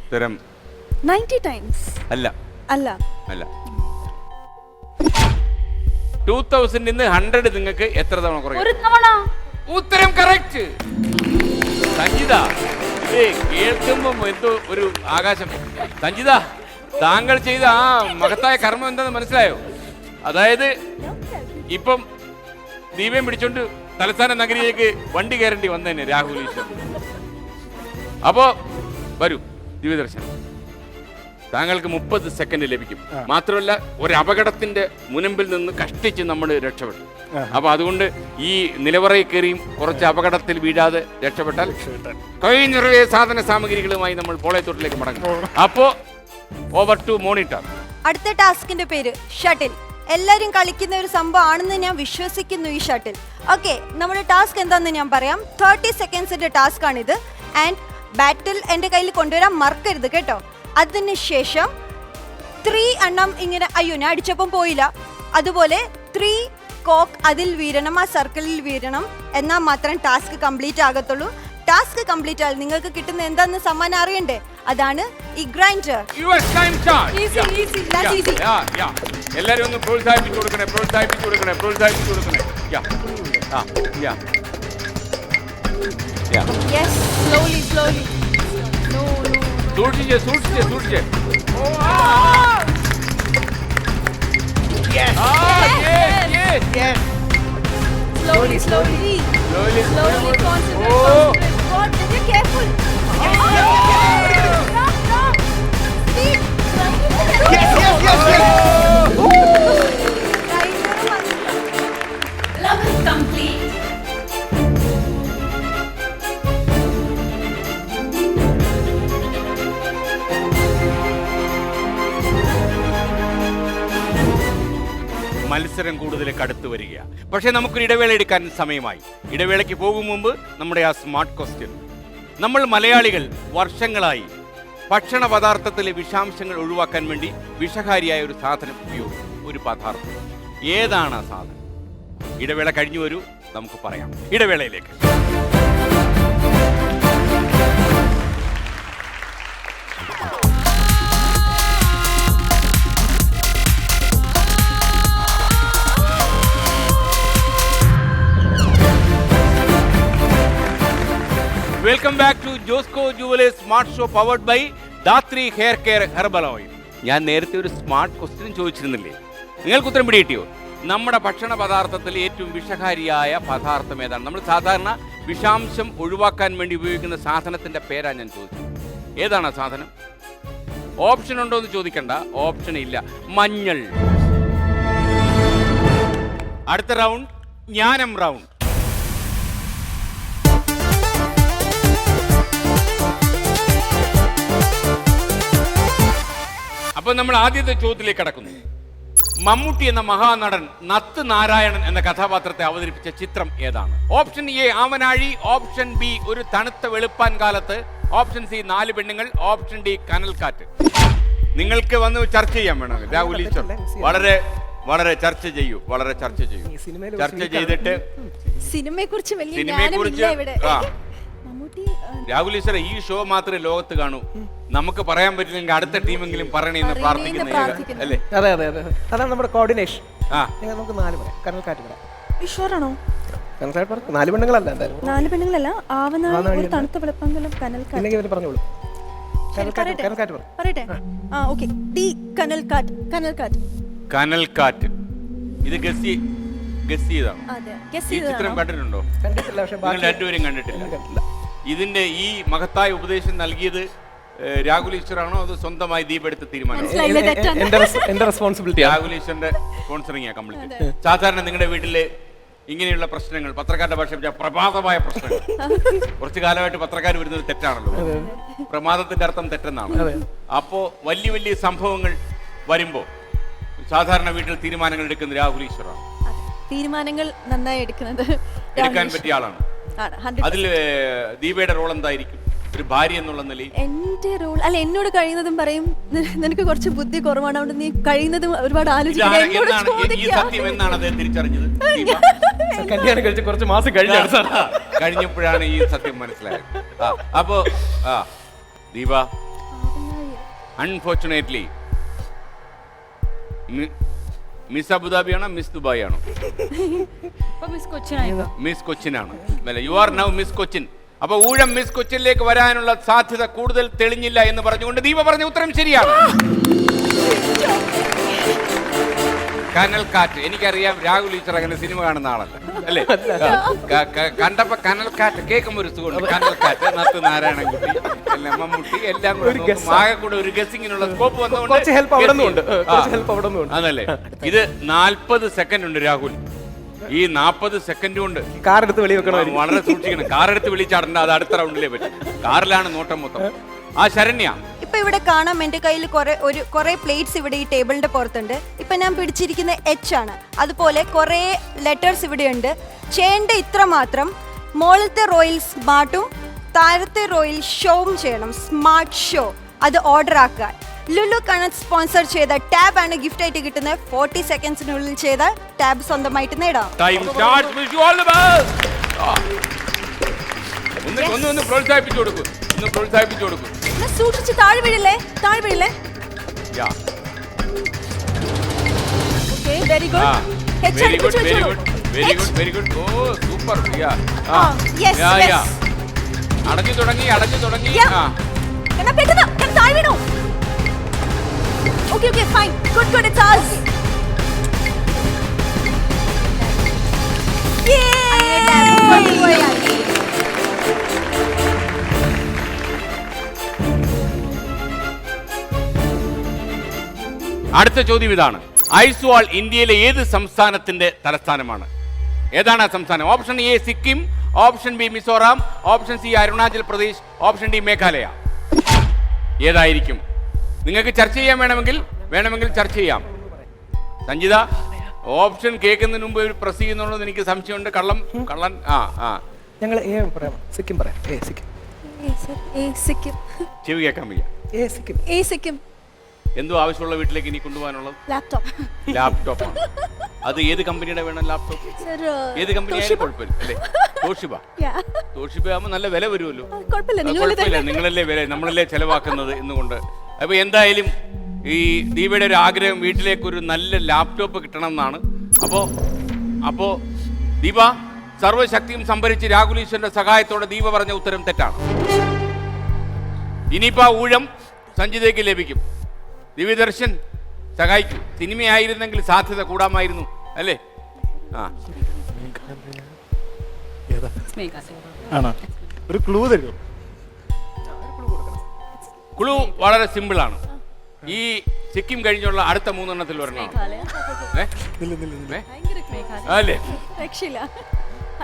ഉത്തരം 90 times. അല്ല അല്ല. അല്ല. 2000 നിന്ന് 100 നിങ്ങൾക്ക് എത്ര തവണ കുറയ്ക്കാം? ഒരു തവണ. ഉത്തരം കറക്റ്റ്. സഞ്ജിത, കേൾക്കുമ്പം എന്തോ ഒരു ആകാശം. സഞ്ജിത, താങ്കൾ ചെയ്ത ആ മഹത്തായ കർമ്മം എന്താണെന്ന് മനസ്സിലായോ? അതായത് ഇപ്പം ദീപം പിടിച്ചോണ്ട് തലസ്ഥാന നഗരിയിലേക്ക് വണ്ടി കയറേണ്ടി വന്നേനെ രാഹുൽ ഈശ്വർ. അപ്പോ വരൂ ദിവ്യദർശൻ, താങ്കൾക്ക് 30 സെക്കൻഡ് ലഭിക്കും. മാത്രമല്ല, ഒരു അപകടത്തിന്റെ മുനമ്പിൽ നിന്ന് കഷ്ടിച്ച് നമ്മൾ രക്ഷപ്പെട്ടു. അപ്പൊ അതുകൊണ്ട് ഈ നിലവറയിൽ കയറിയും കുറച്ച് അപകടത്തിൽ വീഴാതെ രക്ഷപ്പെട്ടാൽ കൈ നിറയെ സാധന സാമഗ്രികളുമായി നമ്മൾ പോളയത്തോട്ടിലേക്ക് മടങ്ങും. അപ്പോ ഓവർ ടു മോണിറ്റർ. അടുത്ത ടാസ്കിന്റെ പേര് ഷട്ടിൽ. എല്ലാരും കളിക്കുന്ന ഒരു സംഭവം ആണെന്ന് ഞാൻ വിശ്വസിക്കുന്നു ഈ ഷട്ടിൽ. ഓക്കെ, നമ്മുടെ ടാസ്ക് എന്താണെന്ന് ഞാൻ പറയാം. 30 സെക്കൻഡ്സിന്റെ ടാസ്ക് ആണിത്. ആൻഡ് ബാറ്റിൽ എൻ്റെ കയ്യിൽ കൊണ്ടുവരാൻ മറക്കരുത് കേട്ടോ. അതിനുശേഷം 3 എണ്ണം ഇങ്ങനെ, അയ്യോ ഞാൻ അടിച്ചപ്പം പോയില്ല, അതുപോലെ 3 കോക്ക് അതിൽ വീഴണം, ആ സർക്കിളിൽ വീഴണം, എന്നാൽ മാത്രം ടാസ്ക് കംപ്ലീറ്റ് ആകത്തുള്ളൂ. ടാസ്ക് കംപ്ലീറ്റ് ആയാൽ നിങ്ങൾക്ക് കിട്ടുന്ന എന്താണെന്ന് സമ്മാനം അറിയണ്ടേ? അതാണ് ഈ ഗ്രൈൻഡർ. എല്ലാരും ഒന്ന് പ്രോത്സാഹിപ്പിച്ചു കൊടുക്കണേ, പ്രോത്സാഹിപ്പിച്ചു കൊടുക്കണേ, പ്രോത്സാഹിപ്പിച്ചു കൊടുക്കണേ. സൂക്ഷിച്ച് സൂക്ഷിച്ച് സൂക്ഷിച്ച്. Slowly. Slowly. Concentrate. God, be careful. Stop. Speed. Level complete. മത്സരം കൂടുതൽ കടുത്തു വരിക. പക്ഷേ നമുക്കൊരു ഇടവേള എടുക്കാൻ സമയമായി. ഇടവേളയ്ക്ക് പോകും മുമ്പ് നമ്മുടെ ആ സ്മാർട്ട് ക്വസ്റ്റ്യൻ. നമ്മൾ മലയാളികൾ വർഷങ്ങളായി ഭക്ഷണ പദാർത്ഥത്തിലെ വിഷാംശങ്ങൾ ഒഴിവാക്കാൻ വേണ്ടി വിഷകാരിയായ ഒരു സാധനം ഉപയോഗിക്കും, ഒരു പദാർത്ഥം. ഏതാണ് ആ സാധനം? ഇടവേള കഴിഞ്ഞു വരൂ, നമുക്ക് പറയാം. ഇടവേളയിലേക്ക്. Welcome back to Josco jewellers smart show powered by Dhathri hair care herbal oil. ഞാൻ നേരത്തെ ഒരു സ്മാർട്ട് ക്വസ്റ്റ്യൻ ചോദിച്ചിരുന്നില്ലേ? നിങ്ങൾക്ക് ഉത്തരം പിടികിട്ടിയോ? നമ്മുടെ ഭക്ഷണ പദാർത്ഥത്തിൽ ഏറ്റവും വിഷകാരിയായ പദാർത്ഥം ഏതാണ്? നമ്മൾ സാധാരണ വിഷാംശം ഒഴിവാക്കാൻ വേണ്ടി ഉപയോഗിക്കുന്ന സാധനത്തിന്റെ പേരാണ് ഞാൻ ചോദിച്ചത്. ഏതാണ് ആ സാധനം? ഓപ്ഷൻ ഉണ്ടോ എന്ന് ചോദിക്കണ്ട, ഓപ്ഷൻ ഇല്ല. മഞ്ഞൾ. അടുത്ത റൗണ്ട് ജ്ഞാനം റൗണ്ട്. അപ്പൊ നമ്മൾ ആദ്യത്തെ ചോദ്യത്തിലേക്ക് കടക്കുന്നു. മമ്മൂട്ടി എന്ന മഹാനടൻ നത്ത് നാരായണൻ എന്ന കഥാപാത്രത്തെ അവതരിപ്പിച്ച ചിത്രം ഏതാണ്? ഓപ്ഷൻ എ ആവനാഴി, ഓപ്ഷൻ ബി ഒരു തണുത്ത വെളുപ്പാൻ കാലത്ത്, ഓപ്ഷൻ സി 4 പെണ്ണുങ്ങൾ, ഓപ്ഷൻ ഡി കനൽക്കാറ്റ്. നിങ്ങൾക്ക് വന്ന് ചർച്ച ചെയ്യാൻ വേണം രാഹുൽ ഈശ്വർ. വളരെ വളരെ ചർച്ച ചെയ്യൂ, വളരെ ചർച്ച ചെയ്യൂ. ചർച്ച ചെയ്തിട്ട് സിനിമയെക്കുറിച്ച് വലിയ ജ്ഞാനമില്ല ഇവിടെ. രാഹുൽ ഈശ്വര, ഈ ഷോ മാത്രമേ ലോകത്ത് കാണൂ. നമുക്ക് പറയാൻ പറ്റില്ലെങ്കിൽ അടുത്ത ടീമെങ്കിലും പറയണെന്ന് പ്രാർത്ഥിക്കുന്ന അല്ലേ? അതെ അതെ അതെ, അതാണ് നമ്മുടെ കോർഡിനേഷൻ. നമുക്ക് 4 പറയാം. കനൽക്കാറ്റ് പറയാം. ഈശ്വറാണോ? കനൽക്കാറ്റ് പറഞ്ഞു. 4 പെണ്ണുങ്ങളല്ല എന്തായാലും. 4 പെണ്ണുങ്ങളല്ല, ആവനാഴി, തണുത്ത വെളുപ്പാങ്കലം, കനൽക്കാറ്റ്. പറഞ്ഞോളൂ. കനൽക്കാറ്റ് പറയട്ടെ. ഓക്കേ, ടി കനൽക്കാറ്റ്. കനൽക്കാറ്റ്. ഇത് ഗസ് ചെയ്താണ്. അതെ, ഈ ചിത്രം കണ്ടിട്ടുണ്ടോ? കണ്ടിട്ടില്ല, പക്ഷേ നിങ്ങൾ രണ്ടുപേരും കണ്ടിട്ടില്ല. ഇതിന്റെ ഈ മഹത്തായ ഉപദേശം നൽകിയത് രാഹുൽ ഈശ്വറാണോ അത് സ്വന്തമായി ദീപ് എടുത്ത് തീരുമാനിച്ചു? എന്റെ റെസ്പോൺസിബിലിറ്റി. രാഹുൽ ഈശ്വറിന്റെ സ്പോൺസറിംഗ് കംപ്ലീറ്റ്. സാധാരണ നിങ്ങളുടെ വീട്ടിലെ ഇങ്ങനെയുള്ള പ്രശ്നങ്ങൾ പത്രക്കാരുടെ ഭാഷ പ്രമാദമായ പ്രശ്നങ്ങൾ കുറച്ചു കാലമായിട്ട് പത്രക്കാർ വരുന്നത് തെറ്റാണല്ലോ. പ്രമാദത്തിന്റെ അർത്ഥം തെറ്റെന്നാണ്. അപ്പോ വലിയ വലിയ സംഭവങ്ങൾ വരുമ്പോ സാധാരണ വീട്ടിൽ തീരുമാനങ്ങൾ എടുക്കുന്ന രാഹുൽ ഈശ്വറാണ്. തീരുമാനങ്ങൾ നന്നായി എടുക്കുന്നത് എടുക്കാൻ പറ്റിയ ആളാണ്. അതിൽ ദീപയുടെ റോൾ എന്തായിരിക്കും ഒരു ഭാര്യ എന്നുള്ള നിലയിൽ? എന്റെ റോൾ അല്ല, എന്നോട് കഴിയുന്നതും പറയും നിനക്ക് കുറച്ച് ബുദ്ധി കുറവാണ്, അതുകൊണ്ട് നീ കഴിയുന്നതും ഒരുപാട് ഈ സത്യം എന്നാണ് അദ്ദേഹം തിരിച്ചറിഞ്ഞത്? കല്യാണം കഴിച്ച് കുറച്ച് മാസം കഴിഞ്ഞാണ് സാർ. കഴിഞ്ഞപ്പോഴാണ് ഈ സത്യം മനസ്സിലായത്. അപ്പോ ദീപ അൺഫോർച്ചുനേറ്റ്ലി മിസ് അബുദാബിയാണോ മിസ് ദുബായ് ആണോ? മിസ് കൊച്ചിനാണ്. You are now miss Cochin. അപ്പൊ ഊഴം മിസ് കൊച്ചിനിലേക്ക് വരാനുള്ള സാധ്യത കൂടുതൽ തെളിഞ്ഞില്ല എന്ന് പറഞ്ഞുകൊണ്ട് ദീപ പറഞ്ഞ ഉത്തരം ശരിയാണ്. കനൽക്കാറ്റ്. എനിക്കറിയാം രാഹുൽ ഈശ്വർ അങ്ങനെ സിനിമ കാണുന്ന ആളല്ല അല്ലേ? കണ്ടപ്പോ കനൽക്കാറ്റ് കേൾക്കുമ്പോ ഒരു സുഖമുണ്ട്. കനൽക്കാറ്റ്, നത്ത് നാരായണൻകുട്ടി, മമ്മൂട്ടി എല്ലാം കൂടെ ആകെ കൂടെ ഒരു ഗസിങ്ങിനുള്ള സ്കോപ്പ് വന്നുകൊണ്ട് അതല്ലേ. ഇത് 40 സെക്കൻഡ് ഉണ്ട് രാഹുൽ. ഈ 40 സെക്കൻഡ് കൊണ്ട് കാർ എടുത്ത് വെളി വെക്കണം. വളരെ സൂക്ഷിക്കണം. കാർ എടുത്ത് വിളിച്ചാടണ്ട, അത് അടുത്ത റൗണ്ടിലേ പറ്റും. കാറിലാണ് നോട്ടം മൊത്തം. ആ ശരണ്യ, ഇപ്പൊ ഇവിടെ കാണാം എന്റെ കയ്യിൽ കുറെ പ്ലേറ്റ്സ് ഇവിടെ ഈ ടേബിളിന്റെ പുറത്തുണ്ട്. ഇപ്പൊ ഞാൻ പിടിച്ചിരിക്കുന്ന H ആണ്. അതുപോലെ കുറെ ലെറ്റേഴ്സ് ഇവിടെ ഉണ്ട്. ചെയ്യേണ്ട ഇത്ര മാത്രം, മോളത്തെ റോയിൽ സ്മാർട്ടും താഴത്തെ റോയിൽ ഷോവും ചെയ്യണം. സ്മാർട്ട് ഷോ അത് ഓർഡർ ആക്കുക. ലുലു കണക്ട് സ്പോൺസർ ചെയ്ത ടാബ് ആണ് ഗിഫ്റ്റ് ആയിട്ട് കിട്ടുന്നത്. 40 സെക്കൻഡ്സിനുള്ളിൽ ചെയ്ത ടാബ് സ്വന്തമായിട്ട് നേടാം. ഒന്ന് പ്രോത്സാഹിപ്പിച്ചു കൊടുക്കും. സൂക്ഷിച്ച് താഴെ വീഴില്ലേ, താഴെ വീഴില്ലേ. Very good, very good. ഓ സൂപ്പർ. അടഞ്ഞു തുടങ്ങി. പെട്ടെന്ന് താഴെ വീണു. Okay, fine. Good, it's us. അടുത്ത ചോദ്യം ഇതാണ്. ഐസ്വാൾ ഇന്ത്യയിലെ ഏത് സംസ്ഥാനത്തിന്റെ തലസ്ഥാനമാണ്? ഏതാണ് ആ സംസ്ഥാനം? Option A Sikkim, option B Mizoram, option C Arunachal Pradesh, option D Meghalaya. ഏതായിരിക്കും? നിങ്ങൾക്ക് ചർച്ച ചെയ്യാൻ വേണമെങ്കിൽ ചർച്ച ചെയ്യാം. സഞ്ജിത, ഓപ്ഷൻ കേൾക്കുന്നതിന് മുമ്പ് പ്രസ് ചെയ്യുന്നുണ്ടെന്ന് എനിക്ക് സംശയമുണ്ട്. കള്ളൻ. ഞങ്ങൾ സിക്കിം പറയാം. സിക്കിം. ചെവി കേൾക്കാൻ വയ്യ. സിക്കിം. എന്തോ ആവശ്യമുള്ള വീട്ടിലേക്ക് ഇനി കൊണ്ടുപോകാനുള്ളത് ലാപ്ടോപ്പാണ്. അത് ഏത് കമ്പനിയുടെ വേണം ലാപ്ടോപ്പ്? ഏത് കമ്പനി ആയാലും കുഴപ്പമില്ല അല്ലേ? തോഷിബ ആകുമ്പോൾ നല്ല വില വരുമല്ലോ. കുഴപ്പമില്ല, നിങ്ങളല്ലേ വില, നമ്മളല്ലേ ചെലവാക്കുന്നത് എന്നുകൊണ്ട്. അപ്പൊ എന്തായാലും ഈ ദീപയുടെ ഒരു ആഗ്രഹം വീട്ടിലേക്ക് ഒരു നല്ല ലാപ്ടോപ്പ് കിട്ടണം എന്നാണ്. അപ്പോ ദീപ സർവ്വശക്തിയും സംഭരിച്ച് രാഹുൽ ഈശ്വരന്റെ സഹായത്തോടെ ദീപ പറഞ്ഞ ഉത്തരം തെറ്റാണ്. ഇനിയിപ്പോ ഊഴം സഞ്ജിതയ്ക്ക് ലഭിക്കും. ദിവ്യദർശൻ സഹായിക്കും. സിനിമയായിരുന്നെങ്കിൽ സാധ്യത കൂടാമായിരുന്നു അല്ലേ? ഒരു ക്ലൂ തരുമോ? ക്ലൂ വളരെ സിമ്പിൾ ആണ്. ഈ സിക്കിം കഴിഞ്ഞുള്ള അടുത്ത 3 എണ്ണത്തിൽ ഒരെണ്ണം അല്ലേ?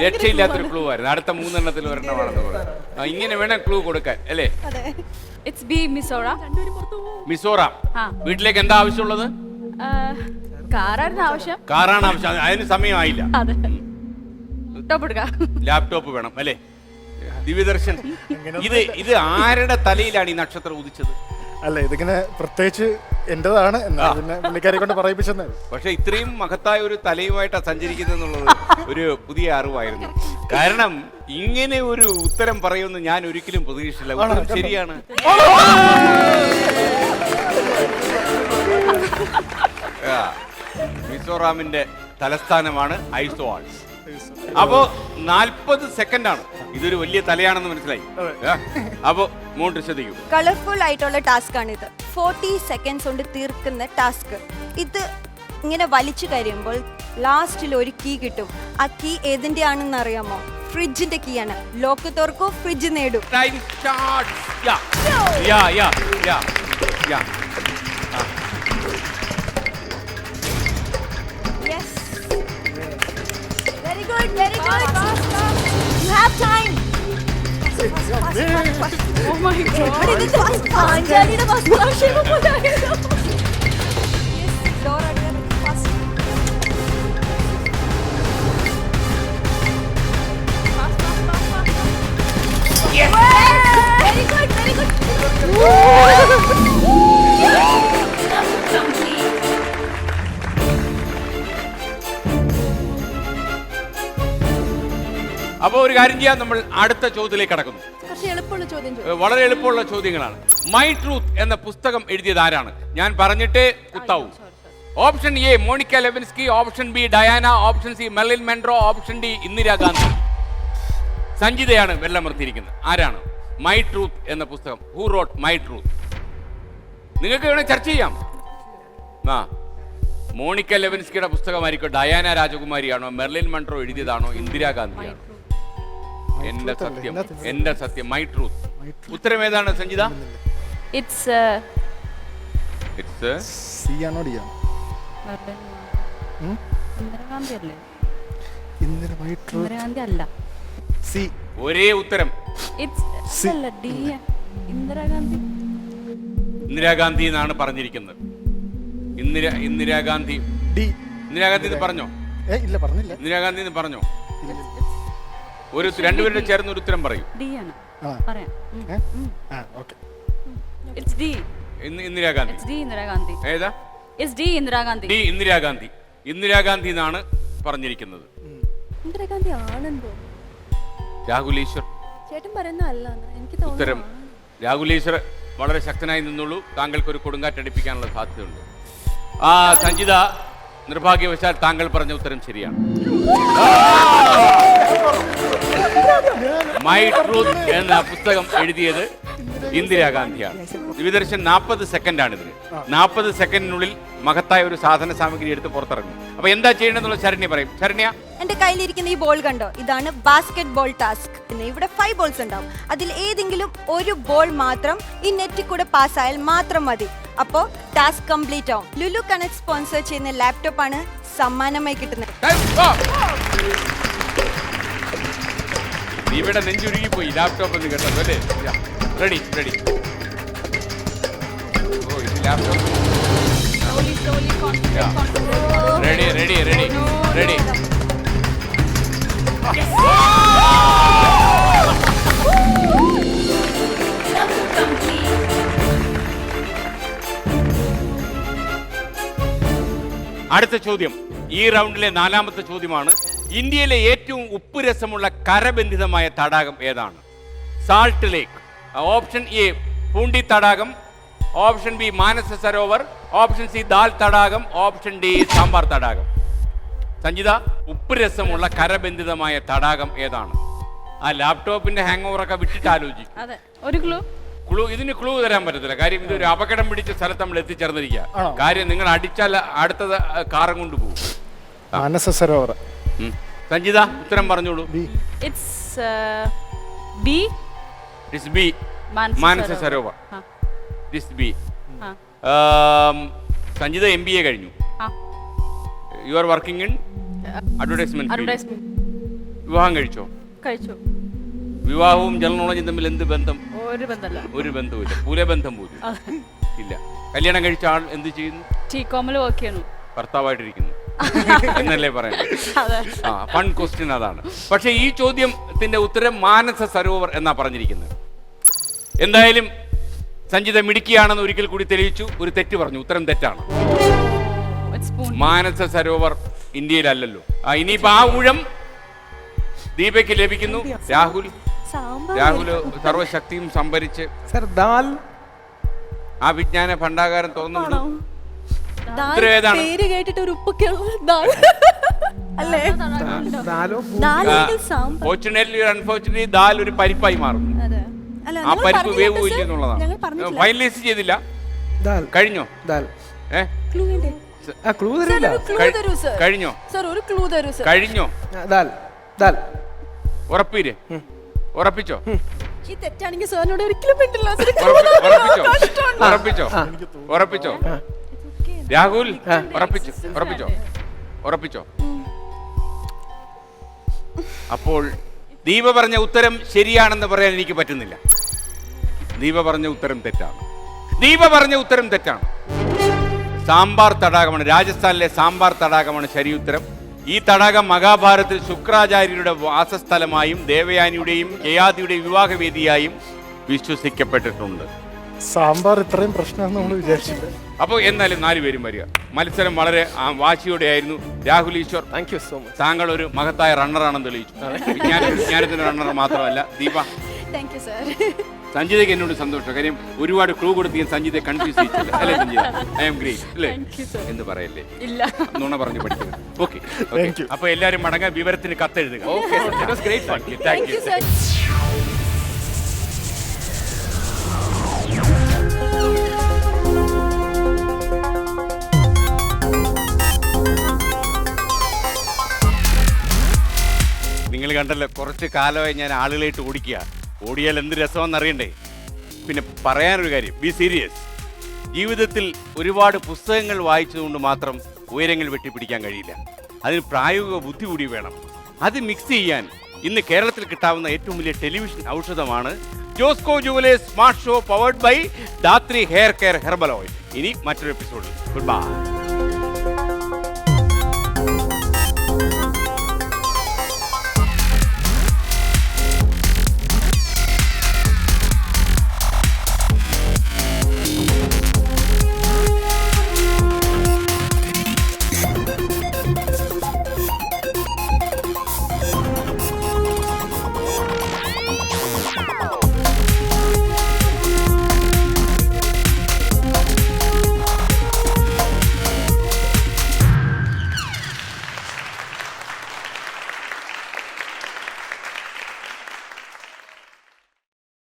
രക്ഷയില്ലാത്തൊരു ക്ലൂ ആയിരുന്നു. അടുത്ത 3 എണ്ണത്തിൽ ഒരെണ്ണമാണെന്ന് പറഞ്ഞു. ഇങ്ങനെ വേണം ക്ലൂ കൊടുക്കാൻ അല്ലേ? മിസോറാം. വീട്ടിലേക്ക് എന്താ ആവശ്യമുള്ളത്? കാറാണ് ആവശ്യം. അതിന് സമയമായില്ല. ലാപ്ടോപ്പ് വേണം അല്ലേ? ദിവ്യദർശൻ, ഇത് ആരുടെ തലയിലാണ് ഈ നക്ഷത്രം ഉദിച്ചത്? അല്ല, ഇതിങ്ങനെ പ്രത്യേകിച്ച് എന്റേതാണ്, പിന്നെ പുള്ളിക്കാരെ കൊണ്ട് പറയിപ്പിച്ചെന്ന്. പക്ഷെ ഇത്രയും മഹത്തായ ഒരു തലയുമായിട്ടാണ് സഞ്ചരിക്കുന്നത് എന്നുള്ളത് ഒരു പുതിയ അറിവായിരുന്നു. കാരണം ഇങ്ങനെ ഒരു ഉത്തരം പറയുമെന്ന് ഞാൻ ഒരിക്കലും പ്രതീക്ഷിച്ചില്ല. ഉത്തരം ശരിയാണ്. മിസോറാമിന്റെ തലസ്ഥാനമാണ് ഐസ്വാൾ. അപ്പോ 40 സെക്കൻഡാണ്. ഇതൊരു വലിയ തലയാണെന്ന് മനസ്സിലായി. അപ്പോ മോണ്ട് ശ്രദ്ധിക്കൂ. കളർഫുൾ ആയിട്ടുള്ള ടാസ്ക് ആണ് ഇത്. 40 സെക്കൻഡ്സ് കൊണ്ട് തീർക്കുന്ന ടാസ്ക്. ഇത് ഇങ്ങനെ വലിച്ചു കഴിയുമ്പോൾ ലാസ്റ്റിൽ ഒരു കീ കിട്ടും. ആ കീ ഏതിന്റെ ആണെന്ന് അറിയാമോ? ഫ്രിഡ്ജിന്റെ കീ ആണ്. ലോക്ക് തുറക്കൂ, ഫ്രിഡ്ജ് നേടും. You have time. Oh my God. പാഞ്ചാലിയുടെ വസ്ത്രാക്ഷേപം പോലെയായിരുന്നു. Yes, door അടയ്ക്കാൻ fast. Very good, very good. അപ്പൊ ഒരു കാര്യം ചെയ്യാം, നമ്മൾ അടുത്ത ചോദ്യത്തിലേക്ക് കടക്കുന്നു. കുറച്ച് എളുപ്പമുള്ള ചോദ്യം ചോദിച്ചു. വളരെ എളുപ്പമുള്ള ചോദ്യങ്ങളാണ്. മൈ ട്രൂത്ത് എന്ന പുസ്തകം എഴുതിയത് ആരാണ്? ഞാൻ പറഞ്ഞിട്ട് കുത്താവൂ. Option A Monica ലെവിൻസ്കി, option B Diana, option C Merlin മെൻറോ, option D Indira Gandhi. സഞ്ജിതയാണ് വെള്ളമർത്തിയിരിക്കുന്നത്. ആരാണ് മൈ ട്രൂത്ത് എന്ന പുസ്തകം? Who wrote my truth? നിങ്ങൾക്ക് വേണേൽ ചർച്ച ചെയ്യാം. ആ മോണിക്ക ലെവിൻസ്കിയുടെ പുസ്തകമായിരിക്കും, ഡയാന രാജകുമാരിയാണോ, മെർലിൻ മെൻറോ എഴുതിയതാണോ, ഇന്ദിരാഗാന്ധിയാണോ? എന്റെ സത്യം, എന്റെ സത്യം, മൈ ട്രൂത്ത്. ഉത്തരം ഏതാണ് സഞ്ജിത? ഇറ്റ്സ് സി ആണോ ഡി ആണോ? ഇന്ദിരാഗാന്ധി അല്ലേ? ഇന്ദിരാഗാന്ധി അല്ല. സി. ഒരേ ഉത്തരം. ഇറ്റ്സ് അല്ല, ഡി. ഇന്ദിരാഗാന്ധി. ഇന്ദിരാഗാന്ധി എന്നാണ് പറഞ്ഞിരിക്കുന്നത്. ഇന്ദിരാഗാന്ധി. ഡി. ഇന്ദിരാഗാന്ധി എന്ന് പറഞ്ഞോ? ഇല്ല പറഞ്ഞില്ല. ഇന്ദിരാഗാന്ധി എന്ന് പറഞ്ഞോ? ഒരു രണ്ടുപേരുടെ ചേർന്ന് ഒരു ഉത്തരം പറയൂ. ഡി ആണ്. പറയാം. Okay. It's D. Indira Gandhi. It's D Indira Gandhi. ഏതാ? It's D Indira Gandhi. D Indira Gandhi. Indira Gandhi എന്നാണ് പറഞ്ഞിരിക്കുന്നത്. ഇന്ദിരാഗാന്ധി ആണെന്തോ. രാഹുൽ ഈശ്വർ ചേട്ടൻ പറയുന്ന അല്ല എനിക്ക് ഉത്തരം. തോന്നുന്നു. രാഹുൽ ഈശ്വർ വളരെ ശക്തനായി നിന്നുള്ളൂ. താങ്കൾക്ക് ഒരു കൊടുങ്കാറ്റടിപ്പിക്കാനുള്ള സാധ്യതയുണ്ട്. ആ സഞ്ജിത, നിർഭാഗ്യവശാൽ താങ്കൾ പറഞ്ഞ ഉത്തരം ശരിയാണ്. മൈ ട്രൂത്ത് എന്ന പുസ്തകം എഴുതിയത് ഇന്ദിരാഗാന്ധിയാണ്. ദിവിദർശൻ 40 സെക്കൻഡാണ് ഇതിന്. 40 സെക്കൻഡിനുള്ളിൽ മഹത്തായ ഒരു സാധന സാമഗ്രി എടുത്ത് പുറത്തിറങ്ങും. അപ്പൊ എന്താ ചെയ്യേണ്ടതെന്നുള്ള ശരണ്യ പറയും. ശരണ്യ, എന്റെ കയ്യിലിരിക്കുന്ന ഈ ബോൾ കണ്ടോ, ഇതാണ് ബാസ്കറ്റ് ബോൾ ടാസ്ക്. ഇവിടെ 5 ബോൾസ് ഉണ്ടാവും. അതിൽ ഏതെങ്കിലും ഒരു ബോൾ മാത്രം ഈ നെറ്റിൽ കൂടെ പാസ്സായാൽ മാത്രം മതി. അപ്പോൾ ടാസ്ക് കംപ്ലീറ്റ് ആവും. ലുലു കണക്ട് സ്പോൺസർ ചെയ്യുന്ന ലാപ്ടോപ്പ് ആണ് സമ്മാനമായി കിട്ടുന്നത്. ഇവിടെ നെഞ്ചുരുകിപ്പോയി ലാപ്ടോപ്പ് എന്ന് കേട്ടത് അല്ലേ? Ready ready. ഓ ഇത് laptop. Ready ready ready ready. അടുത്ത ചോദ്യം ഈ റൗണ്ടിലെ 4ാമത്തെ ചോദ്യമാണ്. ഇന്ത്യയിലെ ഏറ്റവും ഉപ്പ് രസമുള്ള കരബന്ധിതമായ തടാകം ഏതാണ്? Salt lake. Option A Poondi തടാകം, ഓപ്ഷൻ ബി മാനസ സരോവർ, ഓപ്ഷൻ സി ദാൽ തടാകം, ഓപ്ഷൻ ഡി സാമ്പാർ തടാകം. സഞ്ജിത, ഉപ്പ് രസമുള്ള കരബന്ധിതമായ തടാകം ഏതാണ്? ആ ലാപ്ടോപ്പിന്റെ ഹാങ് ഓവറൊക്കെ വിട്ടിട്ട് ആലോചിക്കും. അതെ, ഒരു ക്ലൂ. ഇതിന് ക്ലൂ തരാൻ പറ്റത്തില്ല. കാര്യം ഇതൊരു അപകടം പിടിച്ച സ്ഥലത്ത് നമ്മൾ എത്തിച്ചേർന്നിരിക്കുക. കാര്യം നിങ്ങൾ അടിച്ചാൽ അടുത്തത് കാറും കൊണ്ടുപോകും. മാനസ സരോവർ. സഞ്ജിത, ഉത്തരം പറഞ്ഞോളൂ. It's B. It's B Manasa Sarovar. It's B. Sanjitha MBA കഴിഞ്ഞു. You are working in advertisement. വിവാഹം കഴിച്ചോ? കഴിച്ചു. വിവാഹവും ജനറൽ നോളജും തമ്മിൽ എന്ത് ബന്ധം? ഒരു ബന്ധവുമില്ല. പുലബന്ധം പോലും ഇല്ല. കല്യാണം കഴിച്ച ആൾ എന്ത് ചെയ്യുന്നു? ടികോമിൽ വർക്ക് ചെയ്യുന്നു. ഭർത്താവായിട്ടിരിക്കുന്നു എന്നല്ലേ പറയുന്നത്? ഫൺ ക്വസ്റ്റ്യൻ അതാണ്. പക്ഷെ ഈ ചോദ്യത്തിന്റെ ഉത്തരം മാനസ സരോവർ എന്നാ പറഞ്ഞിരിക്കുന്നത്. എന്തായാലും സഞ്ജിത മിടുക്കിയാണെന്ന് ഒരിക്കൽ കൂടി തെളിയിച്ചു. ഒരു തെറ്റ് പറഞ്ഞു, ഉത്തരം തെറ്റാണ്. മാനസ സരോവർ ഇന്ത്യയിലല്ലല്ലോ. ഇനിയിപ്പോ ആ ഊഴം ദീപയ്ക്ക് ലഭിക്കുന്നു. രാഹുൽ സർവശക്തിയും സംഭരിച്ച് ആ വിജ്ഞാന ഭണ്ഡാകാരം തുറന്നു. ഉത്തരം ഏതാണ്? ഫോർച്യുനേറ്റ്ലി അൺഫോർച്യുനേറ്റ്ലി ദാൽ ഒരു പരിപ്പായി മാറുന്നു. ആ പരിപ്പ് വേവില്ല എന്നുള്ളതാണ്. ഫൈനലൈസ് ചെയ്തില്ല. കഴിഞ്ഞോ? കഴിഞ്ഞോ? കഴിഞ്ഞോ? ഉറപ്പീര്? ഉറപ്പിച്ചോ? ഉറപ്പിച്ചോ? ഉറപ്പിച്ചോ? രാഹുൽ ഉറപ്പിച്ചോ? ഉറപ്പിച്ചോ? ഉറപ്പിച്ചോ? അപ്പോൾ ദീപ പറഞ്ഞ ഉത്തരം ശരിയാണെന്ന് പറയാൻ എനിക്ക് പറ്റുന്നില്ല. ദീപ പറഞ്ഞ ഉത്തരം തെറ്റാണ്. ദീപ പറഞ്ഞ ഉത്തരം തെറ്റാണ്. സാമ്പാർ തടാകമാണ്, രാജസ്ഥാനിലെ സാമ്പാർ തടാകമാണ് ശരി ഉത്തരം. ഈ തടാകം മഹാഭാരതത്തിൽ ശുക്രാചാര്യരുടെ വാസസ്ഥലമായും ദേവയാനിയുടെയും യയാതിയുടെയും വിവാഹവേദിയായും വിശ്വസിക്കപ്പെട്ടിട്ടുണ്ട്. സാമ്പാർ ഇത്രയും പ്രശ്നമെന്ന് നമ്മൾ വിചാരിച്ചില്ല. അപ്പോൾ എന്നാലും 4 പേരും വരിക. മത്സരം വളരെ വാശിയോടെയായിരുന്നു. Rahul Eshwar, thank you so much. താങ്കൾ ഒരു മഹത്തായ റണ്ണറാണെന്ന് തെളിയിച്ചു. വിജ്ഞാനത്തിന്റെ റണ്ണർ മാത്രമല്ല. Deepa, thank you sir. സഞ്ജിതയ്ക്ക് എന്നോട് സന്തോഷം. കാര്യം ഒരുപാട് ക്ലൂ കൊടുത്ത് ഞാൻ സഞ്ജിതയെ കൺഫ്യൂസ് ചെയ്യിച്ചില്ല. അല്ലേ സഞ്ജിത? ഐ ആം ഗ്രേറ്റ് അല്ലേ എന്ന് പറയല്ലേ? ഇല്ല, നുണ പറഞ്ഞു പഠിക്കുന്നത്. Okay, Thank you. അപ്പൊ എല്ലാരും മടങ്ങാൻ വിവരത്തിന് കത്തെഴുതുക. Okay, great. Thank you sir. നിങ്ങൾ കണ്ടല്ലോ, കുറച്ച് കാലമായി ഞാൻ ആളുകളായിട്ട് ഓടിക്കുക. ഓടിയാൽ എന്ത് രസമെന്ന് അറിയണ്ടേ? പിന്നെ പറയാനൊരു കാര്യം, ബി സീരിയസ്. ജീവിതത്തിൽ ഒരുപാട് പുസ്തകങ്ങൾ വായിച്ചതുകൊണ്ട് മാത്രം ഉയരങ്ങൾ വെട്ടിപ്പിടിക്കാൻ കഴിയില്ല. അതിന് പ്രായോഗിക ബുദ്ധി കൂടി വേണം. അത് മിക്സ് ചെയ്യാൻ ഇന്ന് കേരളത്തിൽ കിട്ടാവുന്ന ഏറ്റവും വലിയ ടെലിവിഷൻ ഔഷധമാണ് Josco jewellers smart show powered by Dhathri hair care herbal oil. ഇനി മറ്റൊരു എപ്പിസോഡിൽ. Good bye.